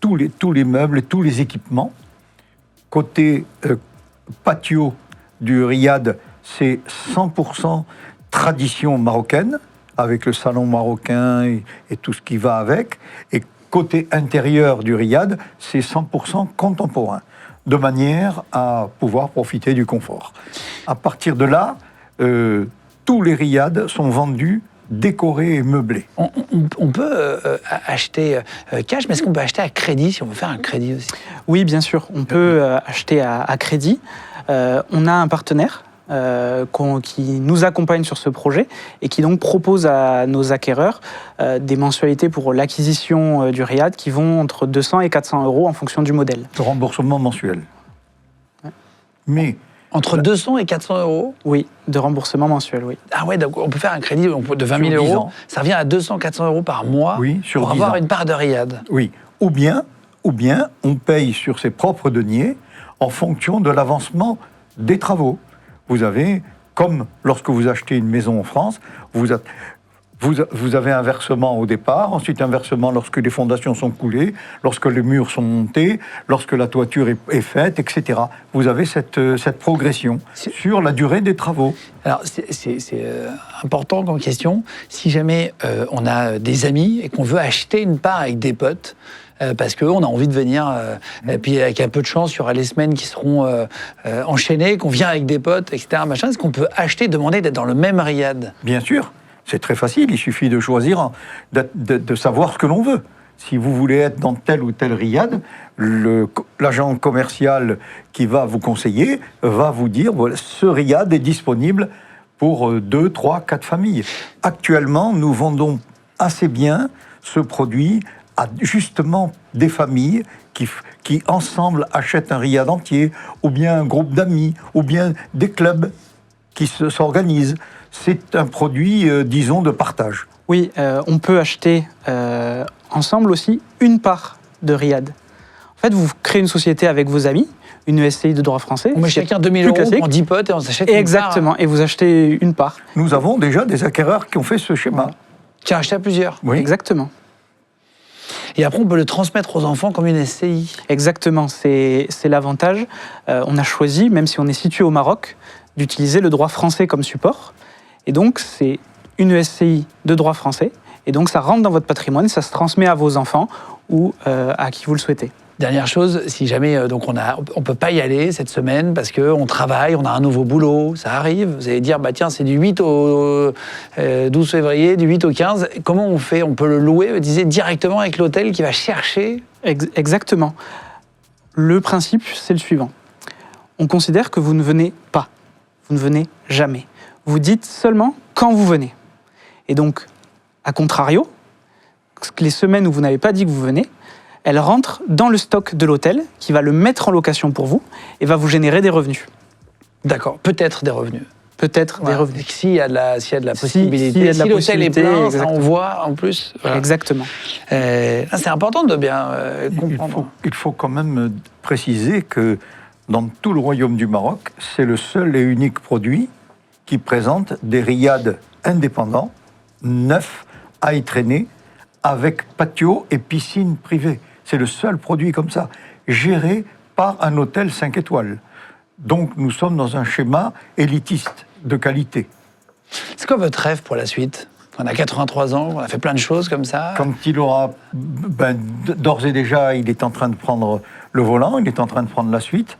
tous les meubles et tous les équipements. Côté patio du riad, c'est 100% tradition marocaine, avec le salon marocain et tout ce qui va avec. Et côté intérieur du riad, c'est 100% contemporain, de manière à pouvoir profiter du confort. À partir de là, tous les riads sont vendus, décorés et meublés. On peut acheter cash, mais est-ce qu'on peut acheter à crédit si on veut faire un crédit aussi? Oui, bien sûr, on peut acheter à crédit. On a un partenaire qui nous accompagne sur ce projet et qui donc propose à nos acquéreurs des mensualités pour l'acquisition du riad qui vont entre 200 et 400 euros en fonction du modèle. Le remboursement mensuel. Ouais. Mais entre 200 et 400 euros? Oui, de remboursement mensuel, oui. Ah ouais, donc on peut faire un crédit de 20 000 euros. Ça revient à 200-400 euros par mois, oui, pour avoir une part de riad. Oui, ou bien on paye sur ses propres deniers en fonction de l'avancement des travaux. Vous avez, comme lorsque vous achetez une maison en France, vous avez un versement au départ, ensuite un versement lorsque les fondations sont coulées, lorsque les murs sont montés, lorsque la toiture est faite, etc. Vous avez cette progression sur la durée des travaux. Alors, c'est important comme question. Si jamais on a des amis et qu'on veut acheter une part avec des potes, parce qu'on a envie de venir, et puis avec un peu de chance, il y aura les semaines qui seront enchaînées, qu'on vient avec des potes, etc. Machin. Est-ce qu'on peut acheter, demander d'être dans le même riad? Bien sûr, c'est très facile, il suffit de choisir, de savoir ce que l'on veut. Si vous voulez être dans tel ou tel riad, l'agent commercial qui va vous conseiller va vous dire, voilà, ce riad est disponible pour 2, 3, 4 familles. Actuellement, nous vendons assez bien ce produit à justement des familles qui ensemble achètent un riad entier, ou bien un groupe d'amis, ou bien des clubs qui s'organisent. C'est un produit, disons, de partage. Oui, on peut acheter ensemble aussi une part de riad. En fait, vous créez une société avec vos amis, une SCI de droit français. On met chacun 2 000 euros, on prend 10 potes et on s'achète une part. Exactement, et vous achetez une part. Nous avons déjà des acquéreurs qui ont fait ce schéma. Voilà. Qui a acheté à plusieurs. Oui. Exactement. Et après, on peut le transmettre aux enfants comme une SCI. Exactement, c'est l'avantage. On a choisi, même si on est situé au Maroc, d'utiliser le droit français comme support. Et donc, c'est une SCI de droit français. Et donc, ça rentre dans votre patrimoine, ça se transmet à vos enfants ou à qui vous le souhaitez. Dernière chose, si jamais donc on peut pas y aller cette semaine parce qu'on travaille, on a un nouveau boulot, ça arrive. Vous allez dire, bah tiens, c'est du 8 au 12 février, du 8 au 15. Comment on fait? On peut le louer, vous disiez, directement avec l'hôtel qui va chercher? Exactement. Le principe, c'est le suivant. On considère que vous ne venez pas. Vous ne venez jamais. Vous dites seulement quand vous venez. Et donc, à contrario, les semaines où vous n'avez pas dit que vous venez, elles rentrent dans le stock de l'hôtel qui va le mettre en location pour vous et va vous générer des revenus. D'accord, peut-être des revenus. Peut-être des revenus. S'il y a de la possibilité. Si l'hôtel est plein, ça on voit en plus. Voilà. Exactement. C'est important de bien comprendre. Il faut quand même préciser que dans tout le royaume du Maroc, c'est le seul et unique produit qui présente des riads indépendants, neufs, à y traîner, avec patio et piscine privée. C'est le seul produit comme ça, géré par un hôtel 5 étoiles. Donc nous sommes dans un schéma élitiste de qualité. C'est quoi votre rêve pour la suite? On a 83 ans, on a fait plein de choses comme ça. Quand il aura, d'ores et déjà, il est en train de prendre le volant, il est en train de prendre la suite.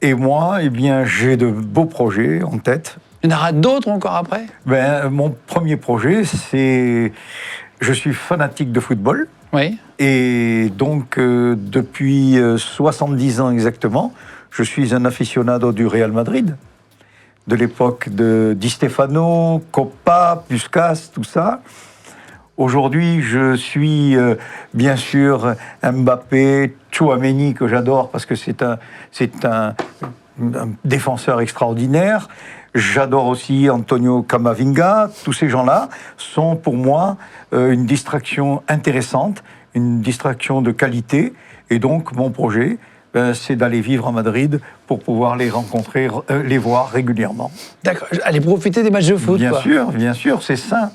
Et moi, eh bien, j'ai de beaux projets en tête. Il y en aura d'autres encore après? Mon premier projet, c'est... Je suis fanatique de football. Oui. Et donc, depuis 70 ans exactement, je suis un aficionado du Real Madrid. De l'époque de Di Stefano, Copa, Puskás, tout ça. Aujourd'hui, je suis bien sûr Mbappé, Tchouaméni, que j'adore parce que c'est un défenseur extraordinaire. J'adore aussi Antonio Camavinga. Tous ces gens-là sont pour moi une distraction intéressante, une distraction de qualité. Et donc, mon projet, c'est d'aller vivre à Madrid pour pouvoir les rencontrer, les voir régulièrement. D'accord. Allez profiter des matchs de foot. Bien sûr, c'est sain.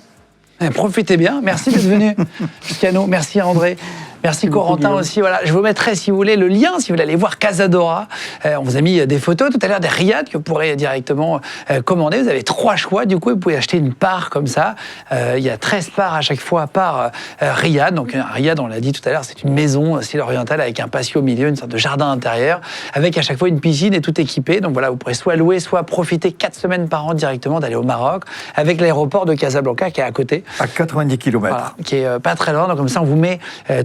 Profitez bien. Merci d'être venu jusqu'à nous. Merci André. Merci Corentin aussi. Voilà, je vous mettrai, si vous voulez, le lien, si vous voulez aller voir Casadora. On vous a mis des photos tout à l'heure des riad que vous pourrez directement commander. Vous avez 3 choix, du coup, vous pouvez acheter une part comme ça. Il y a 13 parts à chaque fois par riad. Donc un riad, on l'a dit tout à l'heure, c'est une maison style oriental avec un patio au milieu, une sorte de jardin intérieur, avec à chaque fois une piscine et tout équipé. Donc voilà, vous pourrez soit louer, soit profiter 4 semaines par an directement d'aller au Maroc, avec l'aéroport de Casablanca qui est à côté. À 90 km. Voilà, qui est pas très loin. Donc comme ça, on vous met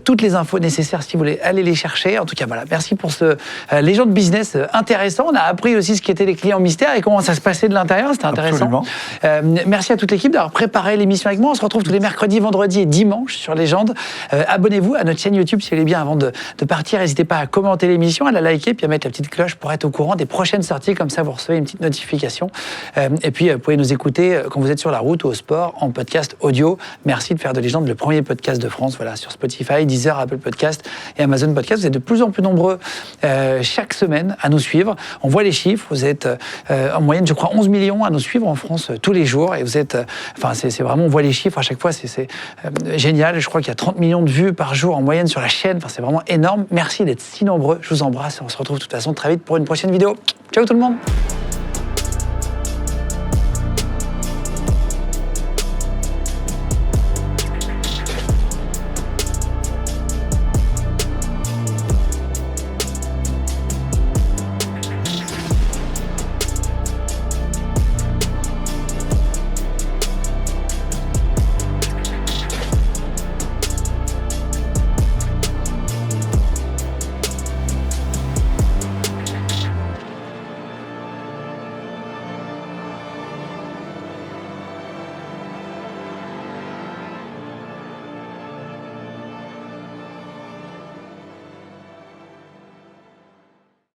toutes les infos nécessaires si vous voulez aller les chercher. En tout cas, voilà, merci pour ce Légende Business intéressant. On a appris aussi ce qu'étaient les clients mystères et comment ça se passait de l'intérieur. C'était intéressant. Merci à toute l'équipe d'avoir préparé l'émission avec moi. On se retrouve tous les mercredis, vendredis et dimanches sur Légende. Abonnez-vous à notre chaîne YouTube si vous voulez bien avant de partir. N'hésitez pas à commenter l'émission, à la liker, puis à mettre la petite cloche pour être au courant des prochaines sorties. Comme ça, vous recevez une petite notification. Et puis, vous pouvez nous écouter quand vous êtes sur la route ou au sport en podcast audio. Merci de faire de Légende le premier podcast de France. Voilà, sur Spotify, Deezer, Apple Podcast et Amazon Podcast. Vous êtes de plus en plus nombreux chaque semaine à nous suivre. On voit les chiffres. Vous êtes en moyenne, je crois, 11 millions à nous suivre en France tous les jours. Et vous êtes, enfin, c'est vraiment, on voit les chiffres à chaque fois. C'est génial. Je crois qu'il y a 30 millions de vues par jour en moyenne sur la chaîne. Enfin, c'est vraiment énorme. Merci d'être si nombreux. Je vous embrasse. On se retrouve de toute façon très vite pour une prochaine vidéo. Ciao tout le monde.